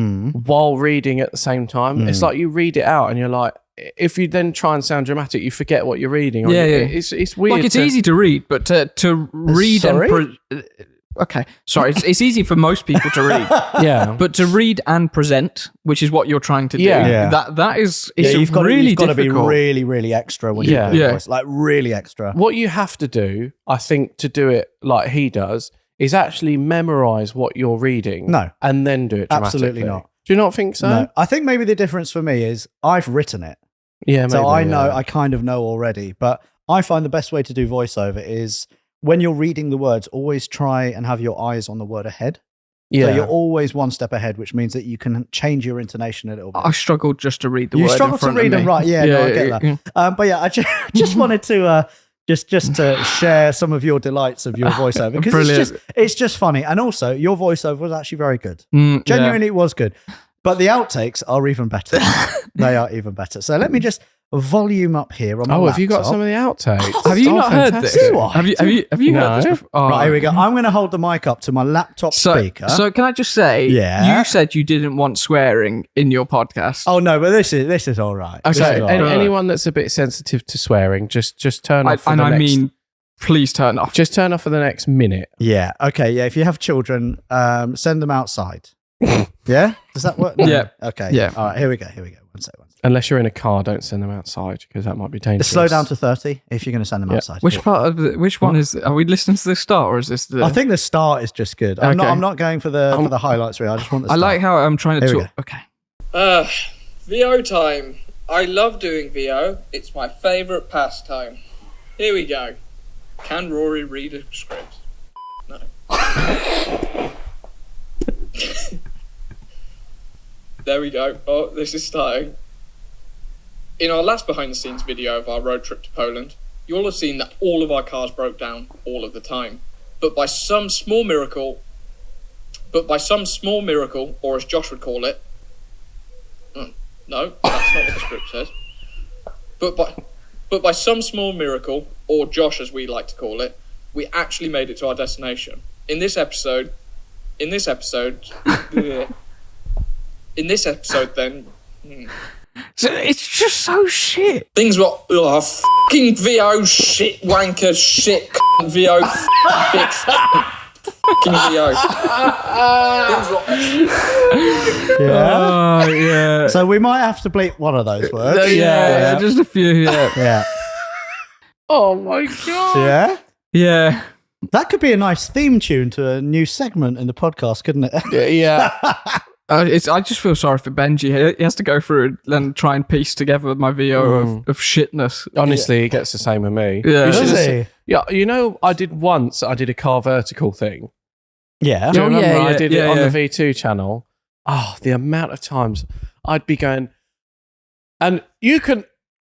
while reading at the same time. It's like you read it out and you're like, if you then try and sound dramatic, you forget what you're reading. It's weird. It's easy to read, but to read okay, sorry, it's easy for most people to read. But to read and present, which is what you're trying to do, that is you've got really to be difficult. really extra when you do your voice, like really extra. What you have to do, I think, to do it like he does, is actually memorize what you're reading. No, and then do it dramatically. Absolutely not. Do you not think so? No, I think maybe the difference for me is I've written it. Yeah, so I know, I kind of know already, but I find the best way to do voiceover is when you're reading the words, always try and have your eyes on the word ahead. So you're always one step ahead, which means that you can change your intonation a little bit. I struggled just to read the word. You struggled to read them right. Yeah, no, I get that. But yeah, I just wanted to just to share some of your delights of your voiceover, because it's just funny, and also your voiceover was actually very good. Genuinely, it was good. But the outtakes are even better. They are even better. So let me just volume up here on my laptop. Have you got some of the outtakes? Have you not heard this? Have you heard this before? Right, here we go. I'm going to hold the mic up to my laptop speaker. So can I just say, you said you didn't want swearing in your podcast. Oh no, but this is all right. Okay, anyone that's a bit sensitive to swearing, just turn off. Please turn off. Just turn off for the next minute. Yeah. Okay. Yeah. If you have children, send them outside. Yeah. Does that work? No. Yeah. Okay. Yeah. All right. Here we go. One second. Unless you're in a car, don't send them outside, because that might be dangerous. Slow down to 30 if you're going to send them outside. Which one is? Are we listening to the start, or is this the? I think the start is just good. I'm not going for the highlights really. I just want the start. I like how I'm trying to talk. Okay. VO time. I love doing VO. It's my favourite pastime. Here we go. Can Rory read a script? No. There we go. Oh, this is starting. In our last behind-the-scenes video of our road trip to Poland, you'll have seen that all of our cars broke down all of the time. But by some small miracle, or as Josh would call it, no, that's not what the script says. But by some small miracle, or Josh as we like to call it, we actually made it to our destination. In this episode, then. So it's just so shit. Things were fucking VO shit wanker shit VO bitch fucking VO. Yeah. So we might have to bleep one of those words. Yeah. Just a few. Yeah. Oh my god. Yeah. Yeah. That could be a nice theme tune to a new segment in the podcast, couldn't it? Yeah. I just feel sorry for Benji. He has to go through and try and piece together my VO of shitness. Honestly, he gets the same with me. Yeah. Does he? Yeah, I did a car vertical thing. Yeah. Do you remember I did it on the V2 channel? Oh, the amount of times I'd be going, and you can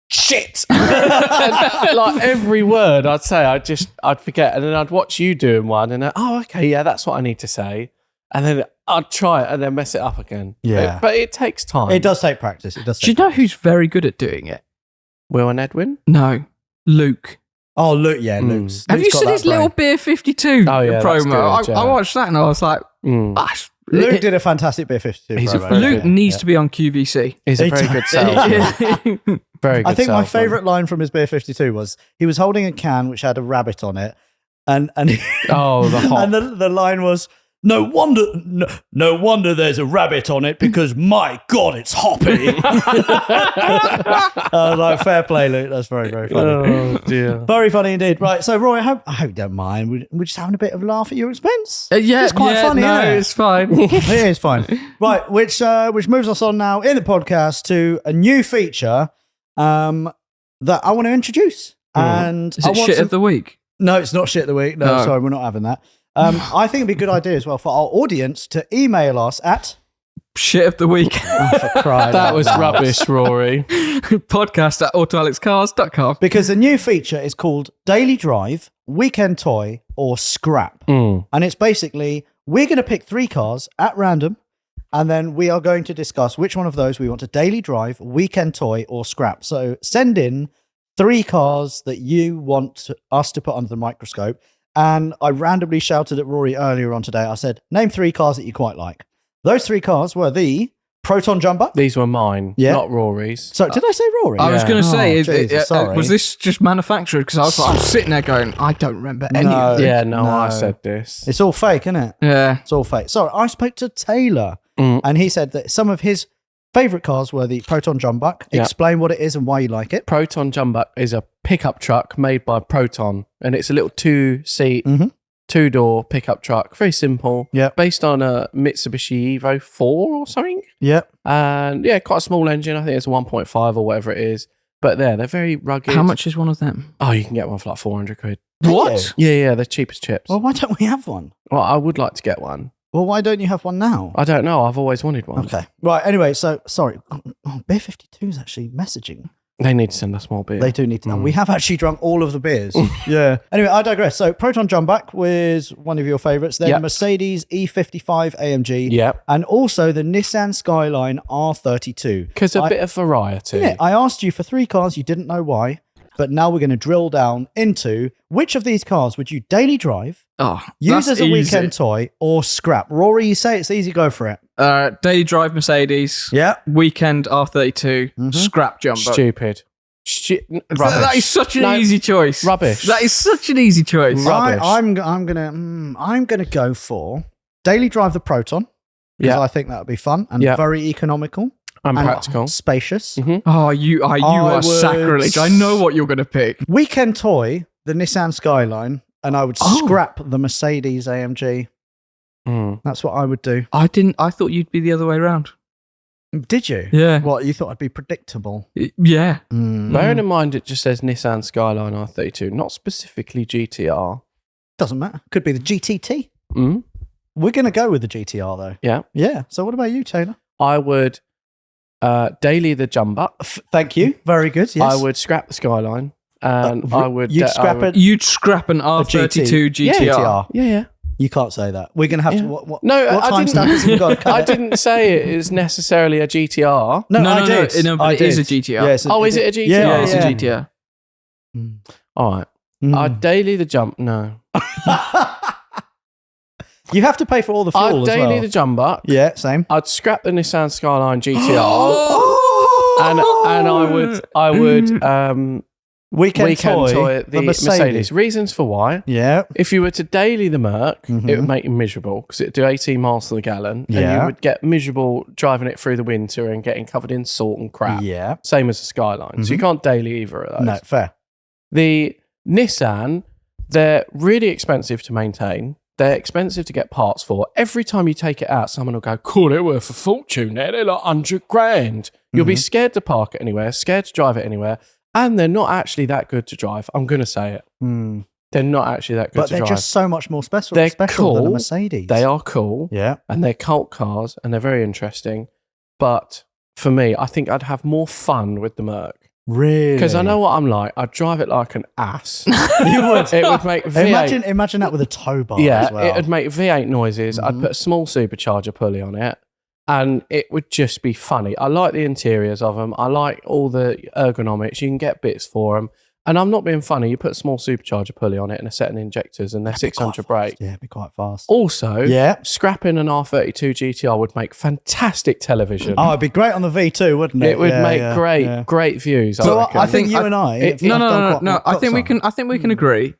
shit. And, like every word I'd say, I'd forget. And then I'd watch you doing one and okay, yeah, that's what I need to say. And then I'd try it and then mess it up again. Yeah. But it takes time. It does take practice. Do you know who's very good at doing it? Will and Edwin? No. Luke. Oh, Luke, yeah, Luke's. Have you seen his little Beer 52 promo? Good, I watched that and I was like, Luke did a fantastic Beer 52 promo. Luke needs to be on QVC. He's a very good salesman. Very good. I think my favourite line from his Beer 52 was he was holding a can which had a rabbit on it, and the hop. And the line was, No wonder there's a rabbit on it, because my God, it's hoppy. Like, fair play, Luke. That's very, very funny. Oh, dear. Very funny indeed. Right, so Roy, I hope you don't mind. We're just having a bit of a laugh at your expense. Yeah, it's quite funny, no, isn't it? it's fine. It is fine. Right, which moves us on now in the podcast to a new feature that I want to introduce. And is it shit of the week? No, it's not shit of the week. No, sorry, we're not having that. I think it'd be a good idea as well for our audience to email us at shit of the week. That was rubbish, Rory. Podcast at autoalexcars.com. Because the new feature is called Daily Drive, Weekend Toy, or Scrap. And it's basically, we're going to pick 3 cars at random, and then we are going to discuss which one of those we want to daily drive, weekend toy, or scrap. So send in 3 cars that you want us to put under the microscope. And I randomly shouted at Rory earlier on today. I said, name 3 cars that you quite like. Those 3 cars were the Proton Jumper. These were mine, not Rory's. So did I say Rory? I was going to say, sorry. Was this just manufactured? Because I was sitting there going, I don't remember any of it. Yeah, no, I said this. It's all fake, isn't it? Yeah. It's all fake. So I spoke to Taylor, and he said that some of his favourite cars were the Proton Jumbuck. Explain what it is and why you like it. Proton Jumbuck is a pickup truck made by Proton, and it's a little 2-seat, 2-door pickup truck. Very simple. Yeah. Based on a Mitsubishi Evo 4 or something. Yeah. And quite a small engine. I think it's a 1.5 or whatever it is. But they're very rugged. How much is one of them? Oh, you can get one for like 400 quid. What? Yeah, they're cheap as chips. Well, why don't we have one? Well, I would like to get one. Well, why don't you have one now? I don't know. I've always wanted one. Okay. Right. Anyway, so sorry. Beer 52 is actually messaging. They need to send us more beer. They do need to. We have actually drunk all of the beers. Yeah. Anyway, I digress. So Proton Jumbuck was one of your favourites. Then Mercedes E55 AMG. Yep. And also the Nissan Skyline R32. Because a bit of variety. Yeah. I asked you for 3 cars. You didn't know why. But now we're going to drill down into which of these cars would you daily drive, use as a weekend toy, or scrap? Rory, you say it's easy, go for it. Daily drive Mercedes. Yeah. Weekend R32. Scrap Jumbo. Stupid. Rubbish. That is such an easy choice. Rubbish. That is such an easy choice. Rubbish. I'm gonna go for daily drive the Proton because I think that would be fun and very economical. And practical. Spacious. Oh, you are sacrilege. I know what you're going to pick. Weekend toy, the Nissan Skyline, and I would scrap the Mercedes AMG. That's what I would do. I thought you'd be the other way around. Did you? Yeah. What, you thought I'd be predictable? Yeah. Bearing in mind it just says Nissan Skyline R32, not specifically GTR. Doesn't matter. Could be the GTT. We're going to go with the GTR though. Yeah. Yeah. So what about you, Taylor? I would daily the Jumbuck. Thank you. Very good. Yes. I would scrap the Skyline. And I would... You'd scrap it? You'd scrap an R32 GTR. Yeah. You can't say that. We're going to have to... What I time stamp have we got to cut I it? didn't say it is necessarily a GTR. No, I did. No, but it is a GTR. Yeah, is it a GTR? Yeah, it's a GTR. All right. I'd daily the jump... No. You have to pay for all the fuel I'd as daily well. the Jumbuck. Yeah, same. I'd scrap the Nissan Skyline GTR. And I would weekend toy the Mercedes. Reasons for why. Yeah. If you were to daily the Merc, it would make you miserable because it'd do 18 miles to the gallon. And you would get miserable driving it through the winter and getting covered in salt and crap. Yeah. Same as the Skyline. So you can't daily either of those. No, fair. The Nissan, they're really expensive to maintain. They're expensive to get parts for. Every time you take it out, someone will go, cool, they're worth a fortune. They're like 100 grand. You'll be scared to park it anywhere, scared to drive it anywhere. And they're not actually that good to drive. I'm going to say it. They're not actually that good to drive. But they're just so much more special They're than cool. a Mercedes. They are cool. Yeah. And they're cult cars and they're very interesting. But for me, I think I'd have more fun with the Merc. Really? Because I know what I'm like. I'd drive it like an ass. You would. It would make V8. Imagine that with a tow bar Yeah, as well. it would make V8 noises. I'd put a small supercharger pulley on it. And it would just be funny. I like the interiors of them. I like all the ergonomics. You can get bits for them. And I'm not being funny. You put a small supercharger pulley on it and a set of injectors and they're 600 brake. Yeah, it'd be quite fast. Also, scrapping an R32 GTR would make fantastic television. Oh, it'd be great on the V2, wouldn't it? It would make great views. So I think you and I... No. I think we can agree.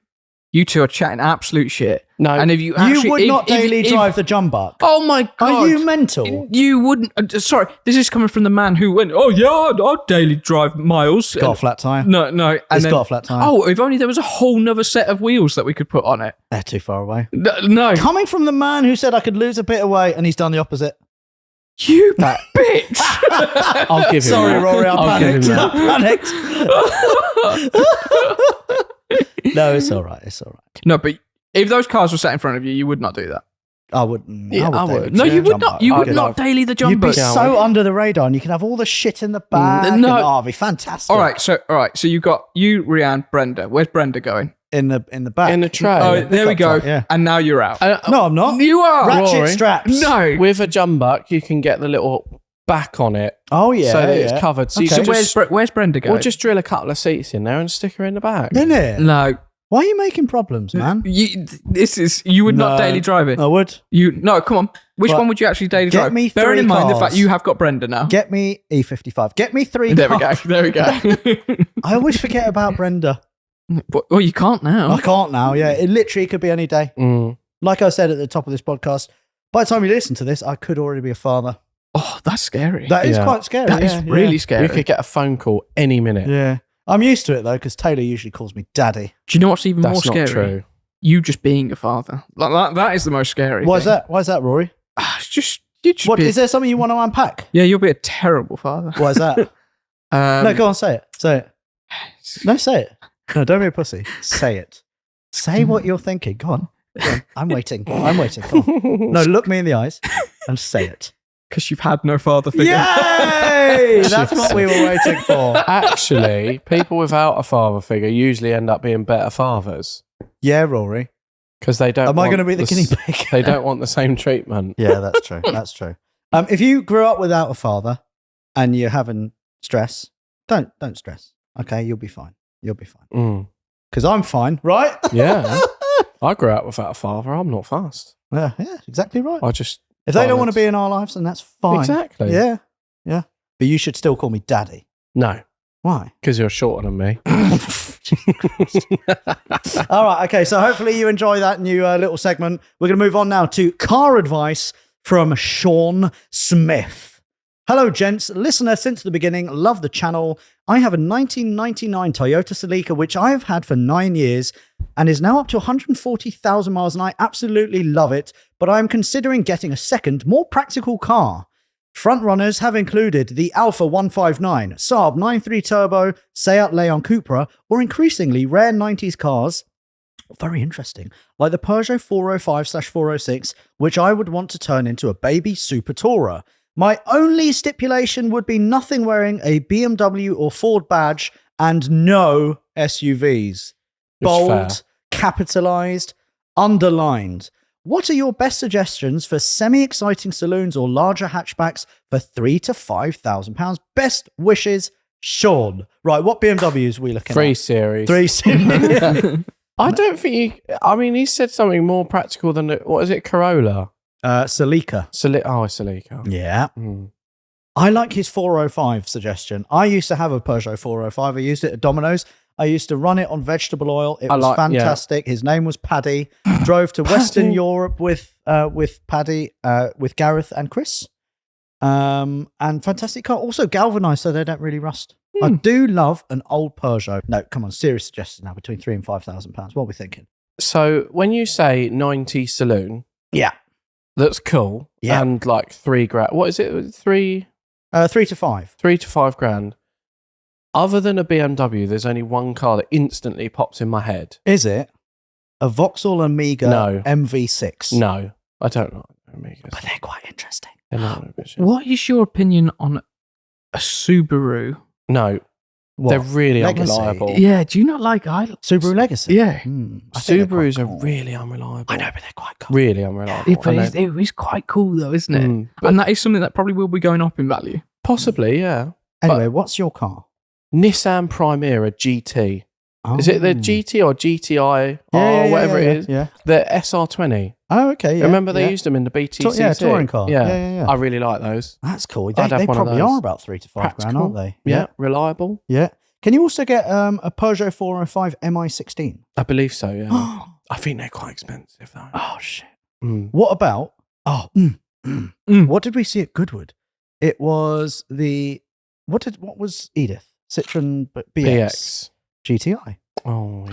You two are chatting absolute shit. No, and if you actually, would not daily drive the Jumbuck. Oh my god! Are you mental? You wouldn't. Sorry, this is coming from the man who went. Oh yeah, I'll daily drive miles. Got a flat tire. No. It's got a flat tire. Oh, if only there was a whole nother set of wheels that we could put on it. They're too far away. No. Coming from the man who said I could lose a bit of weight, and he's done the opposite. You bitch! I'll give him Sorry, that. Rory, I panicked. No, it's all right. It's all right. No, but if those cars were sat in front of you, you would not do that. I wouldn't. Yeah, I would. No, you would not. You would not daily the Jumbuck. You'd be so under the radar, and you can have all the shit in the bag. No, it'd be fantastic. All right, so you got you, Rianne, Brenda. Where's Brenda going? In the back. In the tray. Oh, there we go. Yeah. And now you're out. No, I'm not. You are. Ratchet Rory. straps. No. With a Jumbuck, you can get the little back on it. Oh yeah. So that it's covered. So, So you just, where's Brenda going? We'll just drill a couple of seats in there and stick her in the back. Isn't it? No. Why are you making problems, man? You would not daily drive it. I would. No, come on. Which one would you actually daily drive? me Bearing three in mind the cars. fact you have got Brenda now. Get me E55. Get me 3 There cars. we go. I always forget about Brenda. Well, you can't now. I can't now. Yeah, it literally could be any day. Like I said at the top of this podcast, by the time you listen to this, I could already be a father. Oh, that's scary. That is quite scary. That is really scary. We could get a phone call any minute. Yeah. I'm used to it though, because Taylor usually calls me daddy. Do you know what's even more That's scary? not true. You just being a father. Like that is the most scary. Why is thing. that? Why is that, Rory? It's just you just What be, is there something you want to unpack? Yeah, you'll be a terrible father. Why is that? No, go on, say it. Say it. No, say it. No, don't be a pussy. Say it. Say what you're thinking. Go on. I'm waiting. Come on. No, look me in the eyes and say it. Because you've had no father figure. Yay! That's what we were waiting for. Actually, people without a father figure usually end up being better fathers. Yeah, Rory. Because they don't. Am I going to be the guinea pig? They don't want the same treatment. Yeah, that's true. That's true. If you grew up without a father and you're having stress, don't stress. Okay, you'll be fine. You'll be fine. Because I'm fine, right? Yeah. I grew up without a father. I'm not fast. Yeah, exactly right. If they don't want to be in our lives, then that's fine. Exactly. Yeah. But you should still call me daddy. No. Why? Because you're shorter than me. All right. Okay. So hopefully you enjoy that new little segment. We're going to move on now to car advice from Sean Smith. Hello, gents. Listener since the beginning. Love the channel. I have a 1999 Toyota Celica, which I have had for 9 years and is now up to 140,000 miles, and I absolutely love it. But I am considering getting a second, more practical car. Front runners have included the Alfa 159, Saab 9.3 Turbo, Seat Leon Cupra, or increasingly rare 90s cars. Very interesting. Like the Peugeot 405/406, which I would want to turn into a baby Super Tourer. My only stipulation would be nothing wearing a BMW or Ford badge and no SUVs. Bold, capitalized, underlined. What are your best suggestions for semi-exciting saloons or larger hatchbacks for £3,000 to £5,000? Best wishes, Sean. Right, what BMWs are we looking at? 3 Series. 3 Series. I don't think he said something more practical than, what is it, Corolla? Celica. Celica. Yeah. I like his 405 suggestion. I used to have a Peugeot 405. I used it at Domino's. I used to run it on vegetable oil. It was fantastic. Yeah. His name was Paddy. Drove to Western Europe with Paddy, with Gareth and Chris. And fantastic car. Also galvanized so they don't really rust. I do love an old Peugeot. No, come on, serious suggestions now, between £3,000 and £5,000. What are we thinking? So when you say 90 saloon, yeah, that's cool. Yeah, and like £3,000. What is it? 3 to 5. 3 to 5 grand. Other than a BMW, there's only one car that instantly pops in my head. Is it a Vauxhall Amiga MV6? No, I don't know Amigas, but they're quite interesting. What is your opinion on a Subaru? No, they're really unreliable. Yeah, do you not like Subaru Legacy? Yeah, Subarus are really unreliable. I know, but they're quite cool. Really unreliable. It is quite cool though, isn't it? And that is something that probably will be going up in value. Possibly, yeah. Anyway, what's your car? Nissan Primera GT. Oh. Is it the GT or GTI or whatever it is? Yeah. The SR20. Oh, okay. Yeah, remember they used them in the BTCC? Touring car. Yeah. I really like those. That's cool. They probably are about £3,000 to £5,000, aren't they? Yeah. Reliable. Yeah. Can you also get a Peugeot 405 MI16? I believe so, yeah. I think they're quite expensive though. Oh, shit. What about... What did we see at Goodwood? It was the... What was Edith? Citroen BX. GTI. Oh,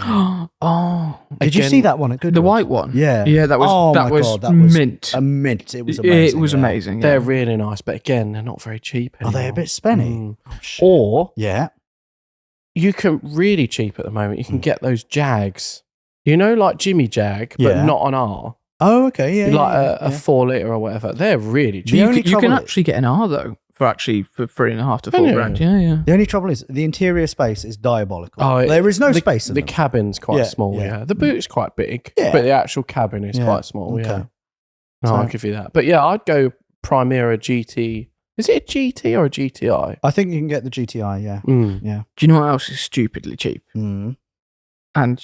yeah. Did you see that one at Goodwood? The white one? Yeah. Yeah, that was mint. A mint. It was amazing. It was amazing. They're really nice, but again, they're not very cheap anymore. Are they a bit spenny? Or you can really cheap at the moment. You can get those Jags. You know, like Jimmy Jag, but not an R. Oh, okay. Yeah. Like a 4 litre or whatever. They're really cheap. You can actually get an R though. For £3,500 to £4,000. Yeah. The only trouble is the interior space is diabolical. Oh, there is no space in the them. cabin's quite small, The boot's quite big, but the actual cabin is quite small, No, I'll give you that. But yeah, I'd go Primera GT. Is it a GT or a GTI? I think you can get the GTI, yeah. Do you know what else is stupidly cheap? And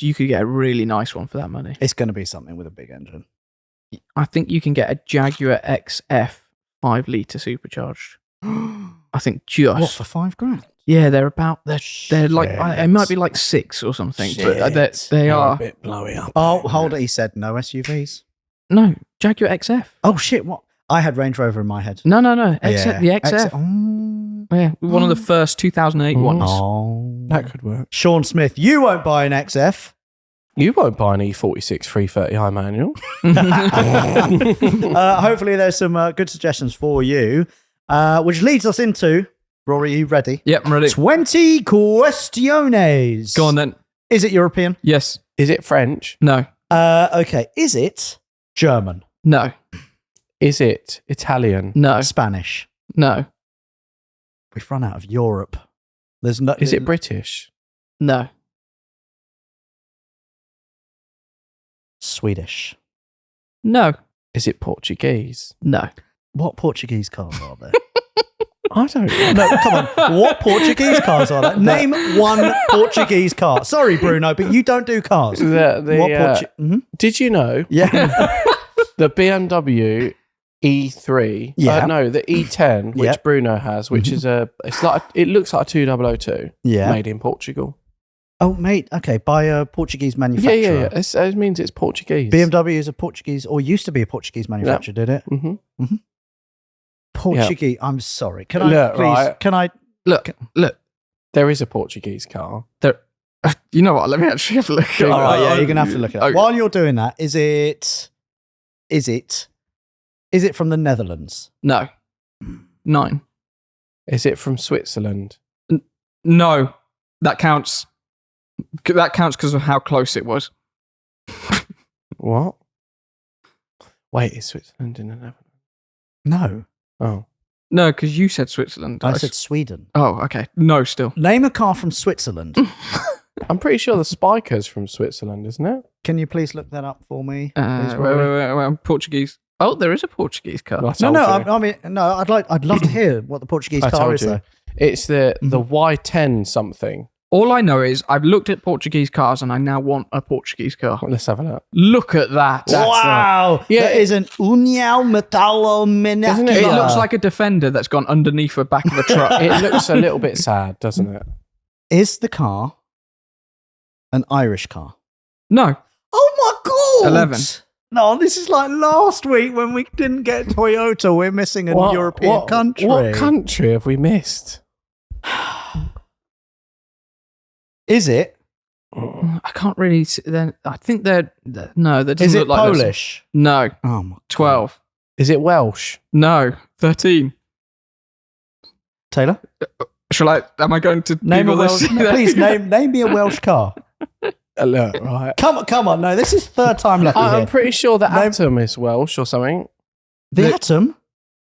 you could get a really nice one for that money. It's going to be something with a big engine. I think you can get a Jaguar XF 5 litre supercharged. I think just for £5,000. Yeah, they're like it might be like 6 or something, but they are a bit blowy up. Oh, hold it. He said no SUVs. No, Jaguar XF. Oh shit! What? I had Range Rover in my head. No. XF, the XF. Yeah, one of the first 2008 ones. Oh, that could work. Sean Smith, you won't buy an XF. You won't buy an E46 330i manual. Hopefully, there's some good suggestions for you. Which leads us into, Rory, are you ready? Yep, I'm ready. 20 questiones. Go on then. Is it European? Yes. Is it French? No. Okay. Is it German? No. Is it Italian? No. Spanish? No. We've run out of Europe. There's no. Is it British? No. Swedish? No. Is it Portuguese? No. What Portuguese cars are there? I don't know. No, come on. What Portuguese cars are there? Name one Portuguese car. Sorry, Bruno, but you don't do cars. Did you know Yeah. the BMW E3? Yeah. No, the E10, which Yep. Bruno has, which is it looks like a 2002, Yeah. made in Portugal. Oh, mate. Okay, by a Portuguese manufacturer. Yeah. It means it's Portuguese. BMW is a Portuguese, or used to be a Portuguese manufacturer, did it? Mm-hmm. Portuguese. I'm sorry. Can I Look, please? right. Can I? Look. There is a Portuguese car. There. You know what? Let me actually have a look. All right. Yeah, you're gonna have to look it up. Okay. While you're doing that, is it from the Netherlands? No. 9. Is it from Switzerland? No. That counts. That counts because of how close it was. What? Wait, is Switzerland in the Netherlands? No, Oh. No, because you said Switzerland. I said Sweden. Oh, okay. No, still. Name a car from Switzerland. I'm pretty sure the Spiker's from Switzerland, isn't it? Can you please look that up for me? please, Wait, Rory? Portuguese. Oh, there is a Portuguese car. I told you. I mean, no. I'd love to hear what the Portuguese I car told is. you. Though. It's the Y10 something. All I know is I've looked at Portuguese cars and I now want a Portuguese car. Let's have a look. Look at that. Wow! Yeah, that is an União Metallo Isn't It it? Minacula. looks like a Defender that's gone underneath the back of a truck. It looks a little bit sad, doesn't it? Is the car an Irish car? No. Oh my god! 11. No, this is like last week when we didn't get Toyota. We're missing a European country. What country have we missed? Is it? I can't really see. I think no, that doesn't Is it look like this. Polish? No. Oh my god. 12. Is it Welsh? No. 13. Taylor? Am I going to Name a Google Welsh. this? No, please name me a Welsh car. Look, right. Come on. No, this is third time lucky I'm here. pretty sure the Atom is Welsh or something. The Atom?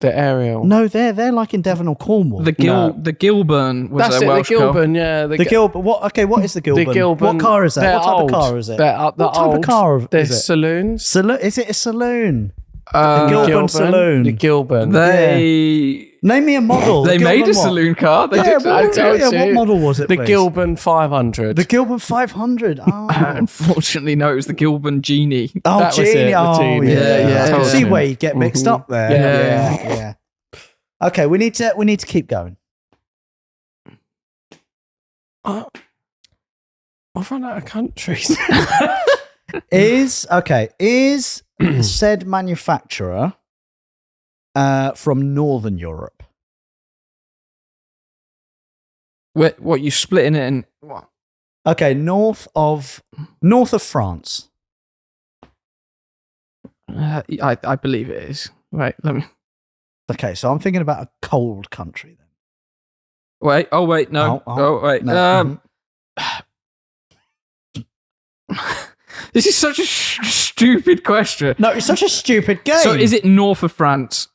The Ariel. No, they're like in Devon or Cornwall. The Gilburn was That's a it, Welsh the Gilburn, yeah. The Gilbert. What? Okay, what is the Gilbert? The Gilbern. What car is that? They're What type old. of car is it? They're what type of car They're is it? saloons. Is it a saloon? car. The Gilbern saloon. The Gilbern. Name me a model. They The made Gilbern a what? saloon car. They Yeah, did. what model was it? The please? Gilbern 500. The Gilbern 500. Oh, Unfortunately, no, it was the Gilburn Genie. That was it, Genie. the Oh, Genie. yeah. Yeah, I can yeah. see where you get mixed up there. Yeah. Okay, we need to keep going. I've run out of countries. Is said manufacturer from Northern Europe? What you splitting it in? What? Okay, north of France. I believe it is. Right, let me. Okay, so I'm thinking about a cold country then. Wait. Oh wait. No. Oh wait. No. This is such a stupid question. No, it's such a stupid game. So is it north of France?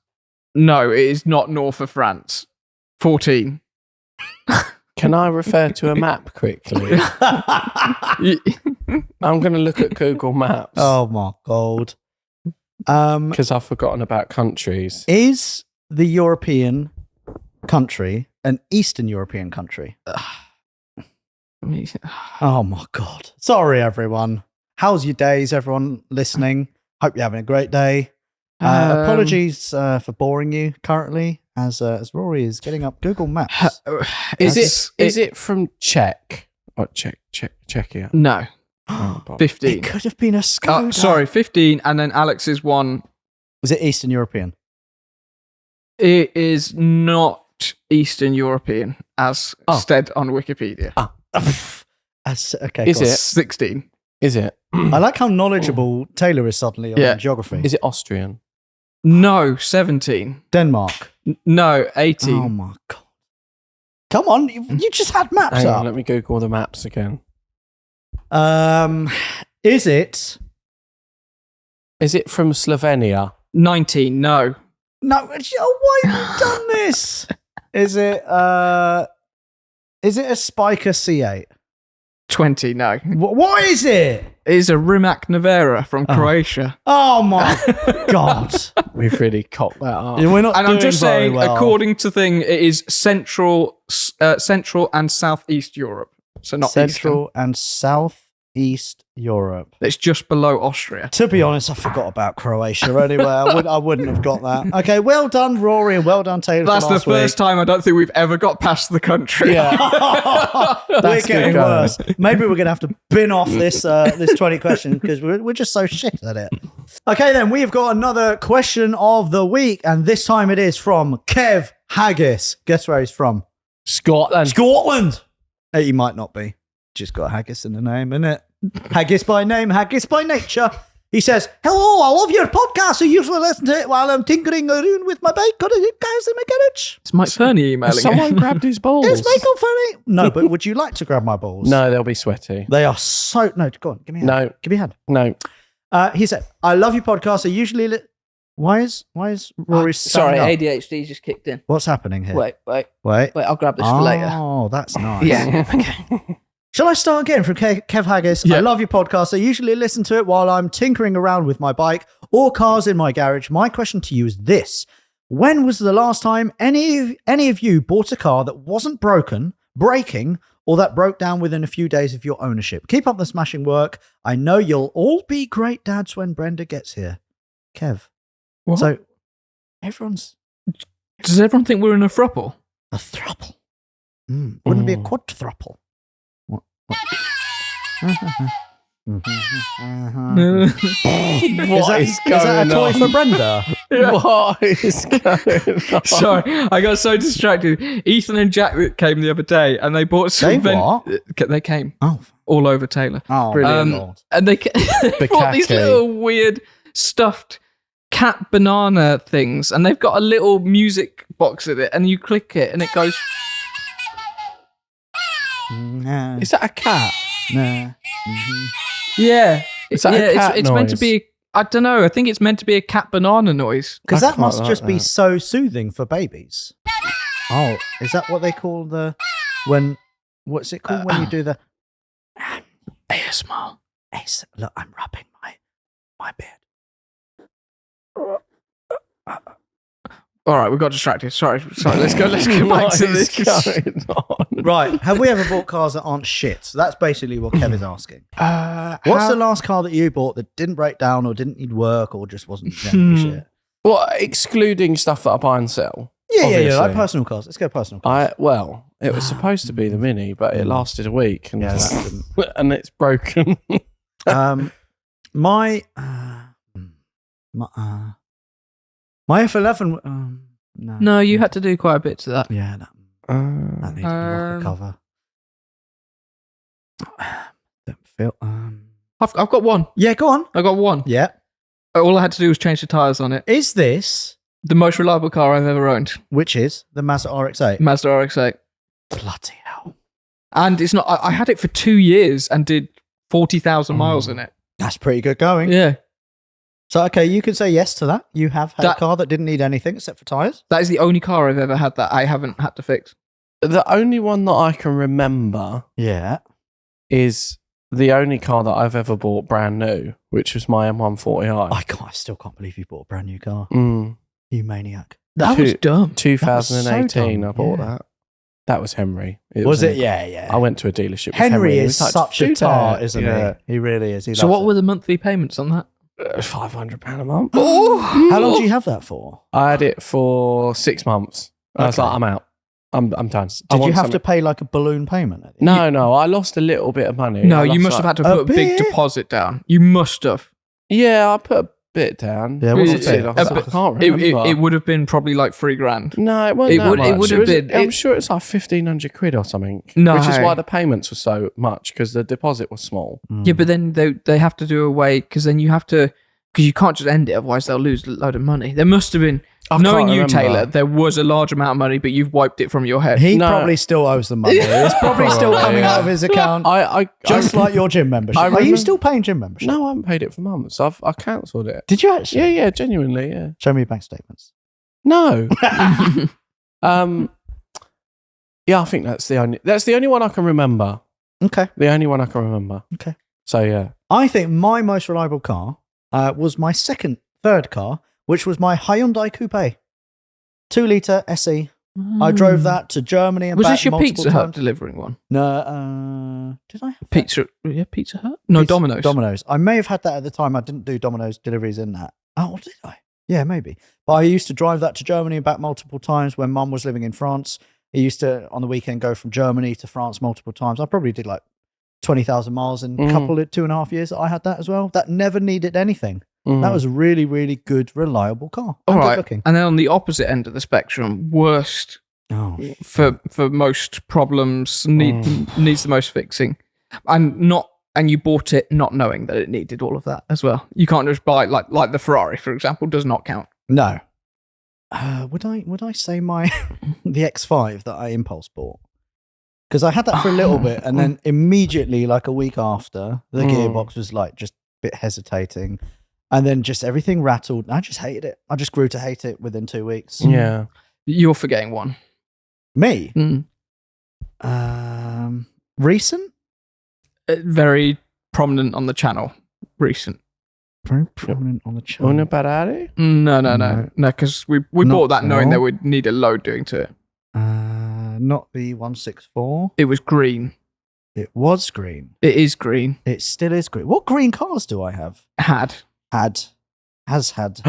No, it is not north of France. 14. Can I refer to a map quickly? I'm going to look at Google Maps. Oh my god. Because I've forgotten about countries. Is the European country an Eastern European country? Oh my god. Sorry everyone. How's your days, everyone listening? Hope you're having a great day. Apologies for boring you currently as Rory is getting up Google Maps. Is it from Czech? Oh, Czechia. No. Oh, 15. It could have been a Skoda. Sorry, 15, and then Alex's one. Was it Eastern European? It is not Eastern European, as said on Wikipedia. Okay. Is go on. it? 16. Is it? I like how knowledgeable Taylor is suddenly on geography. Is it Austrian? No, 17. Denmark? No, 18. Oh my god. Come on, you just had maps Hang up. on, let me Google the maps again. Is it Is it from Slovenia? 19, no. No, why have you done this? Is it a Spiker C8? 20, no. What is it? It is a Rimac Nevera from Croatia. Oh my God. We've really cocked that up. Yeah, we're not And doing I'm just very saying, well. according to thing, it is Central and Southeast Europe. So not Central Eastern. and Southeast Europe. It's just below Austria. To be honest, I forgot about Croatia anyway. I wouldn't have got that. Okay, well done, Rory, and well done, Taylor. That's the first time I don't think we've ever got past the country. Yeah. We're getting worse. Maybe we're going to have to bin off this 20 question because we're just so shit at it. Okay, then we've got another question of the week, and this time it is from Kev Haggis. Guess where he's from? Scotland. Scotland. Hey, he might not be. Just got Haggis in the name, innit? Haggis by name, Haggis by nature. He says, hello, I love your podcast. I usually listen to it while I'm tinkering around with my bike. Got it, guys, in my garage. It's Mike Fernie emailing Someone it. grabbed his balls. It's Michael Fernie. No, but would you like to grab my balls? No, they'll be sweaty. They are so... No, go on, give me a hand. No. Give me a hand. No. He said, I love your podcast. I usually... Why is Rory Sorry, standing up? ADHD just kicked in. What's happening here? Wait, I'll grab this for later. Oh, that's nice. Yeah, okay. Shall I start again from Kev Haggis? Yeah. I love your podcast. I usually listen to it while I'm tinkering around with my bike or cars in my garage. My question to you is this. When was the last time any of you bought a car that wasn't breaking, or that broke down within a few days of your ownership? Keep up the smashing work. I know you'll all be great dads when Brenda gets here. Kev. What? So, everyone's... Does everyone think we're in a throuple? A throuple. Wouldn't it be a quadruple? What? Is that a toy for Brenda? What is going on? Sorry, I got so distracted. Ethan and Jack came the other day and they bought some... They came all over Taylor. Oh, brilliant. And they bought these little weird stuffed cat banana things, and they've got a little music box in it, and you click it and it goes... Nah, Is that a cat? nah. Yeah. Is that a cat it's meant to noise? be... I don't know. I think it's meant to be a cat banana noise. Because I that quite must like just be that. so soothing for babies. Oh, is that what they call what's it called when you do the... ASMR. Look, I'm rubbing my beard. All right, we got distracted. Sorry. Let's go back to What this. is going on? Right, have we ever bought cars that aren't shit? So that's basically what Kev is asking. What's the last car that you bought that didn't break down or didn't need work or just wasn't generally shit? What, excluding stuff that I buy and sell? Yeah, Obviously. like personal cars. Let's go personal cars. It was supposed to be the Mini, but it lasted a week. And, Yeah, that didn't. and it's broken. My F11. No. No, you had to do quite a bit to that. Yeah, that needs a cover. Don't feel. I've got one. Yeah, go on. I got one. Yeah. All I had to do was change the tires on it. Is this The most reliable car I've ever owned. which is the Mazda RX-8? Mazda RX-8. Bloody hell! And it's not... I had it for 2 years and did 40,000 miles in it. That's pretty good going. Yeah. So okay, you can say yes to that. You have had a That- car that didn't need anything except for tires. That is the only car I've ever had that I haven't had to fix. The only one that I can remember Yeah. is the only car that I've ever bought brand new, which was my M140i. I still can't believe you bought a brand new car. Mm. You maniac. That was dumb. 2018, dumb, I bought yeah. that. That was Henry. Was it? Yeah. I went to a dealership with Henry He is was like, such a "Do tart, that." isn't Yeah. he? He really is. So what were the monthly payments on that? £500 a month. How long do you have that for? I had it for 6 months. I was Okay. like, I'm out. I'm done. Did you have to pay like a balloon payment? No. I lost a little bit of money. No, I you lost, must have like- had to put a big bit? deposit down. You must have. Yeah, I put a bit down. Yeah, what's the bit? I A bit. can't It, remember. it would have been probably like $3,000. No, it wasn't. It that would- it much. would have was- been- I'm it- sure it's like 1,500 quid or something. No. Which is why the payments were so much, because the deposit was small. Yeah, but then they have to do a way, because then you have to, because you can't just end it, otherwise they'll lose a load of money. There must have been, Knowing can't you, remember. Taylor, there was a large amount of money, but you've wiped it from your head. He No. probably still owes the money. It's probably still coming out of his account. Just like your gym membership. Are you still paying gym membership? No, I haven't paid it for months. I cancelled it. Did you actually? Yeah, genuinely, yeah. Show me your bank statements. No. Yeah, I think that's the only one I can remember. Okay. The only one I can remember. Okay. So yeah. I think my most reliable car was my third car, which was my Hyundai Coupe. 2-litre SE. I drove that to Germany and Was back this your multiple Pizza Hut times. delivering one? No, did I have that? Pizza Hut? No, Domino's. Domino's. I may have had that at the time. I didn't do Domino's deliveries in that. Oh, did I? Yeah, maybe. But I used to drive that to Germany and back multiple times when Mum was living in France. I used to, on the weekend, go from Germany to France multiple times. I probably did like 20,000 miles in a couple of 2.5 years that I had that as well. That never needed anything. That was a really, really good, reliable car. All right. Good looking. And then on the opposite end of the spectrum, worst for most problems, needs the most fixing. And you bought it not knowing that it needed all of that as well. You can't just buy like the Ferrari, for example, does not count. No. Would I say my the X5 that I impulse bought? Because I had that for a little bit, and then immediately, like a week after, the gearbox was like just a bit hesitating, and then just everything rattled. I just hated it. I just grew to hate it within 2 weeks. Yeah. You're forgetting one. Me? Mm. Recent? Very prominent on the channel. Recent. Very prominent on the channel. Una Barari? No, because we bought that knowing there would need a load doing to it. Not the 164. It was green. It was green. It is green. It still is green. What green cars do I have? Has had.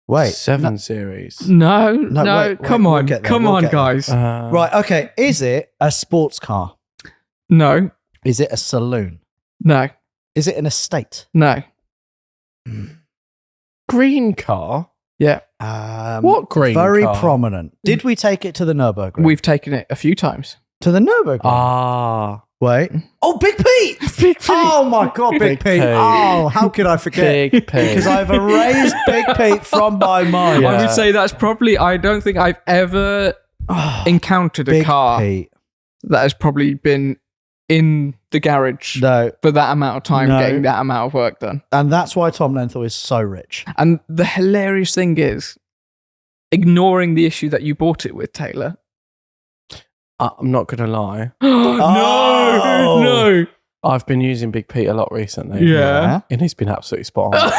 Wait. 7 Series. No, wait, come we'll on. get there, Come we'll on, get there. guys. Right, okay. Is it a sports car? No, Is it a saloon? no, Is it an estate? no. Green car? Yeah, What green Very car? prominent. Did we take it to the Nürburgring? we've taken it a few times. To the Nürburgring? Ah. Wait. Oh, Big Pete! Big Pete. Oh my God, Big Big Pete. Pete. Oh, how could I forget? Big Pete. Because I've erased Big Pete from my mind. I would say that's probably. I don't think I've ever encountered a Big car Pete. that has probably been in the garage No. for that amount of time, No. getting that amount of work done. And that's why Tom Lenthal is so rich. And the hilarious thing is, ignoring the issue that you bought it with, Taylor. I'm not going to lie. Oh. No. I've been using Big Pete a lot recently. Yeah. And he's been absolutely spot on.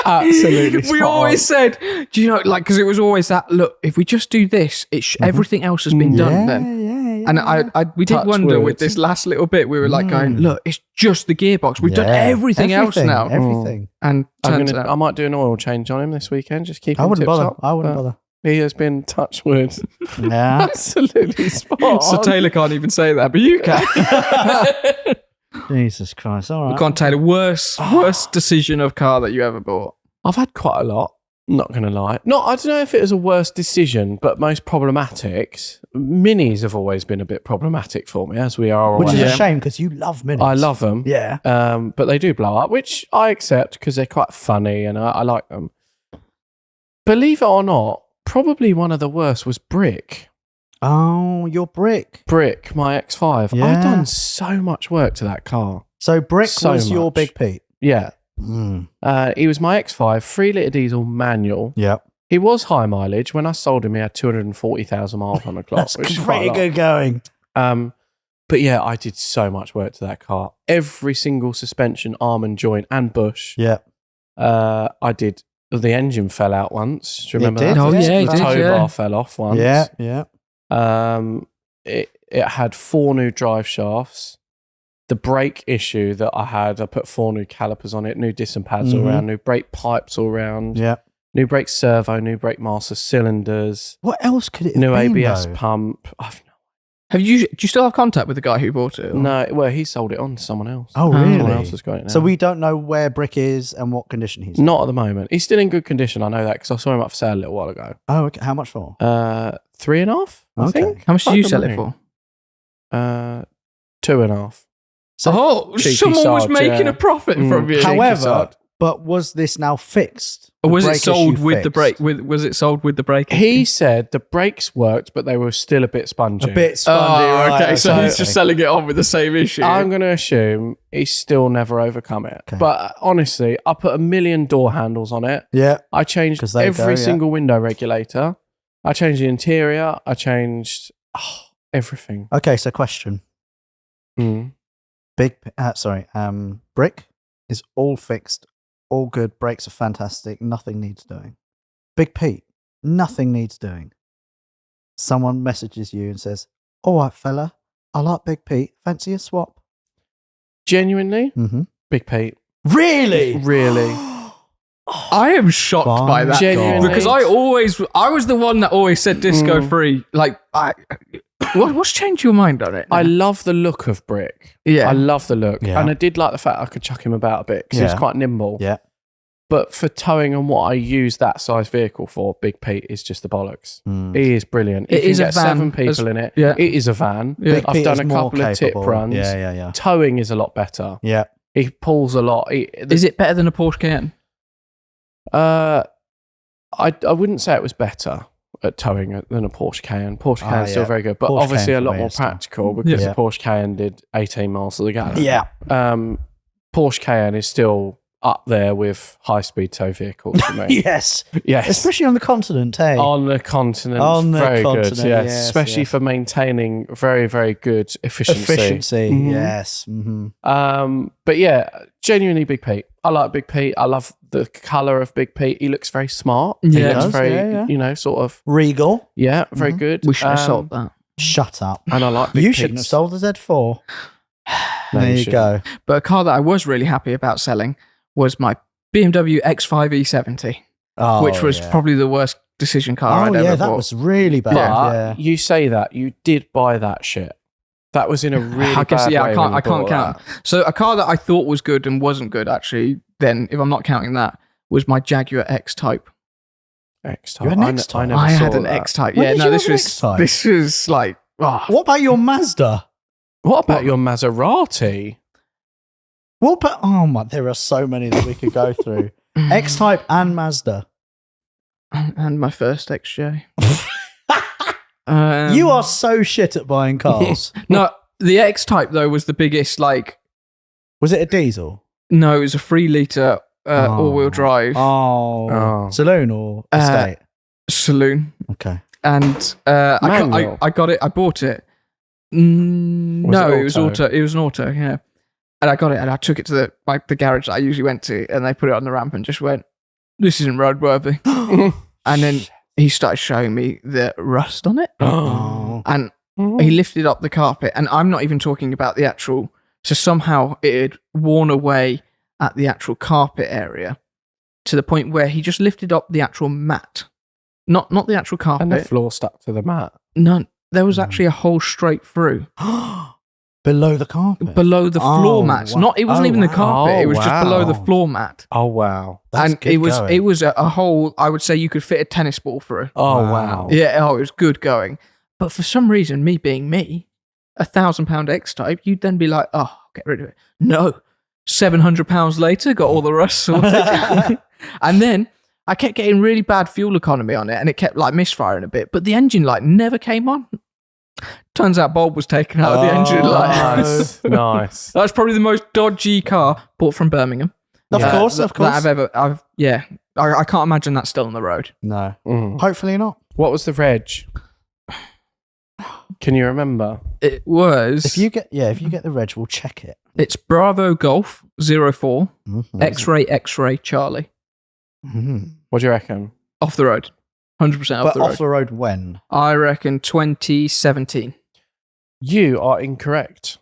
Absolutely spot We always said, do you know, like, because it was always that, look, if we just do this, everything else has been done then. Yeah. And we did Touch wonder wood. with this last little bit, we were like going, look, it's just the gearbox. We've done everything else now. Everything. And turns I out, might do an oil change on him this weekend. Just keep him I wouldn't tip bother. top. I wouldn't bother. He has been touch wood. Yeah. Absolutely spot on. so Taylor can't even say that, but you can. Jesus Christ. All right. Come on, Taylor, worst decision of car that you ever bought. I've had quite a lot. Not going to lie. I don't know if it was a worst decision, but most problematic. Minis have always been a bit problematic for me, as we are Which aware. is a shame because you love minis. I love them. Yeah. But they do blow up, which I accept because they're quite funny and I like them. Believe it or not, probably one of the worst was Brick. Oh, your Brick. Brick, my X5. Yeah. I've done so much work to that car. So Brick So was your much. Big Pete. Yeah. Mm. He was my X5, 3-litre diesel manual. Yep. He was high mileage. When I sold him, he had 240,000 miles on the clock. That's which is quite a pretty lot. good going. But yeah, I did so much work to that car. Every single suspension, arm and joint and bush. Yeah. I did. The engine fell out once. Do you remember did? that? Oh, yeah, it the did, tow yeah. bar fell off once. Yeah. It had 4 new drive shafts. The brake issue that I had, I put 4 new calipers on it, new disc and pads all around, new brake pipes all around, Yeah. new brake servo, new brake master cylinders, What else could it have new been, ABS though? pump. Do you still have contact with the guy who bought it? or- No, well, he sold it on to someone else. Oh, Someone really? else has got it now. So we don't know where Brick is and what condition he's in. Not at the moment. He's still in good condition. I know that because I saw him up for sale a little while ago. Oh, okay. How much for? 3.5, I Okay. think. How much did Can't you sell it remember. for? 2.5. So cheeky someone was sod, making yeah. a profit from you. However, sod. but was this now fixed? Or was it brake sold issue with the fixed? brake? Was it sold with the brake? He said the brakes worked, but they were still a bit spongy. A bit spongy, right? okay. So he's just selling it on with the same issue. I'm going to assume he's still never overcome it. Okay. But honestly, I put 1 million door handles on it. Yeah. I changed 'Cause they every go, yeah. single window regulator. I changed the interior. I changed everything. Okay, so question. Mm. Brick is all fixed, all good. Brakes are fantastic. Nothing needs doing. Big Pete, nothing needs doing. Someone messages you and says, "All right, fella, I like Big Pete. Fancy a swap?" Genuinely, Mm-hmm. Big Pete. Really? Really. I am shocked by that Genuinely. because I was the one that always said disco free. Like, what's changed your mind on it? I love the look of Brick. Yeah. I love the look. Yeah. And I did like the fact I could chuck him about a bit because he was Yeah. quite nimble. Yeah. But for towing and what I use that size vehicle for, Big Pete is just the bollocks. Mm. He is brilliant. It You is can a get van 7 people as- in it. yeah. It is a van. Yeah. Big I've Pete done is a more couple of tip capable. runs. Yeah. Towing is a lot better. Yeah. He pulls a lot. Is it better than a Porsche Cayenne? I wouldn't say it was better at towing than a Porsche Cayenne. Porsche Cayenne is still yeah. very good, but Porsche obviously Cayenne a for lot me more is still- practical because Yeah. the Porsche Cayenne did 18 miles to the gallon. Yeah. Porsche Cayenne is still up there with high-speed tow vehicles for me. Yes. Yes. Especially on the continent, hey? On the continent, On the very continent, good. Yes, yes, especially yes. for maintaining very, very good efficiency. Mhm. Yes. Mm-hmm. But yeah, genuinely Big Pete. I like Big Pete. I love the color of Big Pete. He looks very smart. Yeah. he He looks does, very, yeah. sort of, Regal. very good. We should have sold that. Shut up. And I like Big You Pete's. shouldn't have sold the Z4. No, there you shouldn't. go. But a car that I was really happy about selling was my BMW X5 E70, Oh, which was yeah. probably the worst decision car I'd Oh, ever yeah, bought. that was really bad. But Yeah. you say that you did buy that shit. That was in a really I guess, bad yeah, way I when you can't bought count. that. So a car that I thought was good and wasn't good, actually, then, if I'm not counting that, was my Jaguar X-Type. X-Type. You had an I X-Type? never I saw had an that. X-Type. When Yeah, did no, you this have an was X-Type? this was like, What about your Mazda? What about your Maserati? What about, oh my, there are so many that we could go through. X-Type and Mazda. and my first XJ. You are so shit at buying cars. No, the X-Type though was the biggest. Like, Was it a diesel? no, it was a 3 litre all-wheel drive Oh. Saloon or estate? saloon, Okay. and Manual? I got it. I bought it. Was No, it it was auto? auto. It was an auto. Yeah, and I got it, and I took it to the garage that I usually went to, and they put it on the ramp and just went, "This isn't roadworthy." And then he started showing me the rust on it, Oh. and he lifted up the carpet, and I'm not even talking about the actual. So somehow it had worn away at the actual carpet area to the point where he just lifted up the actual mat, not the actual carpet. And the floor stuck to the mat. No, there was actually a hole straight through Below the carpet. below the floor mats. wow. Not it wasn't Oh, even the wow. carpet. It Oh, was just below the wow. floor mat. Oh, wow. That's And good it was going. a hole. I would say you could fit a tennis ball through. Oh, Wow. wow. Yeah, it was good going. But for some reason, me being me, £1,000 X-Type, you'd then be like, oh, get rid of it. No, £700 later, got all the rust sorted. And then I kept getting really bad fuel economy on it, and it kept like misfiring a bit. But the engine light never came on. Turns out bulb was taken out of the engine light. Nice. Nice. That's probably the most dodgy car bought from Birmingham. Of course. That I can't imagine that's still on the road. No. Mm. Hopefully not. What was the reg? Can you remember? It was. If you get the reg, we'll check it. It's Bravo Golf 04 Mhm. X-ray Charlie. Mhm. What do you reckon? Off the road. 100% off But the road. off the road when? I reckon 2017. You are incorrect.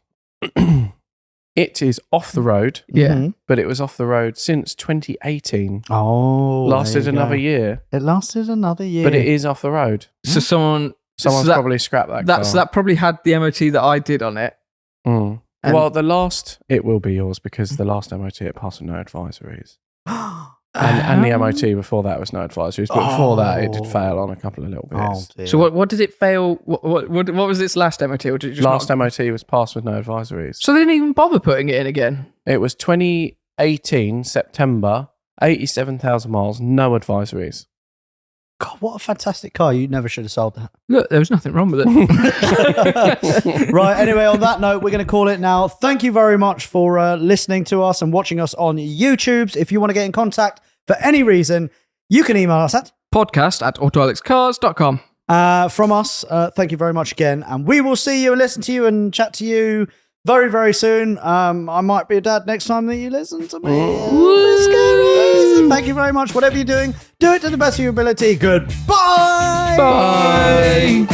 It is off the road, Yeah. Mhm. but it was off the road since 2018. Oh. Lasted there you another go. year, It lasted another year. but it is off the road. So Someone's that- probably scrapped that car. that probably had the MOT that I did on it. Mm. And- Well, it will be yours because the last MOT it passed with no advisories. And the MOT before that was no advisories. But before that, it did fail on a couple of little Oh, bits. dear. So what did it fail? What was its last MOT? Or did it just Last not- MOT was passed with no advisories. So they didn't even bother putting it in again. It was 2018 September, 87,000 miles, no advisories. God, what a fantastic car. You never should have sold that. Look, there was nothing wrong with it. Right, anyway, on that note, we're going to call it now. Thank you very much for listening to us and watching us on YouTube. If you want to get in contact for any reason, you can email us at podcast@autoalexcars.com. From us, thank you very much again. And we will see you and listen to you and chat to you very, very soon. I might be a dad next time that you listen to me. It's scary. Thank you very much. Whatever you're doing, do it to the best of your ability. Goodbye. Bye.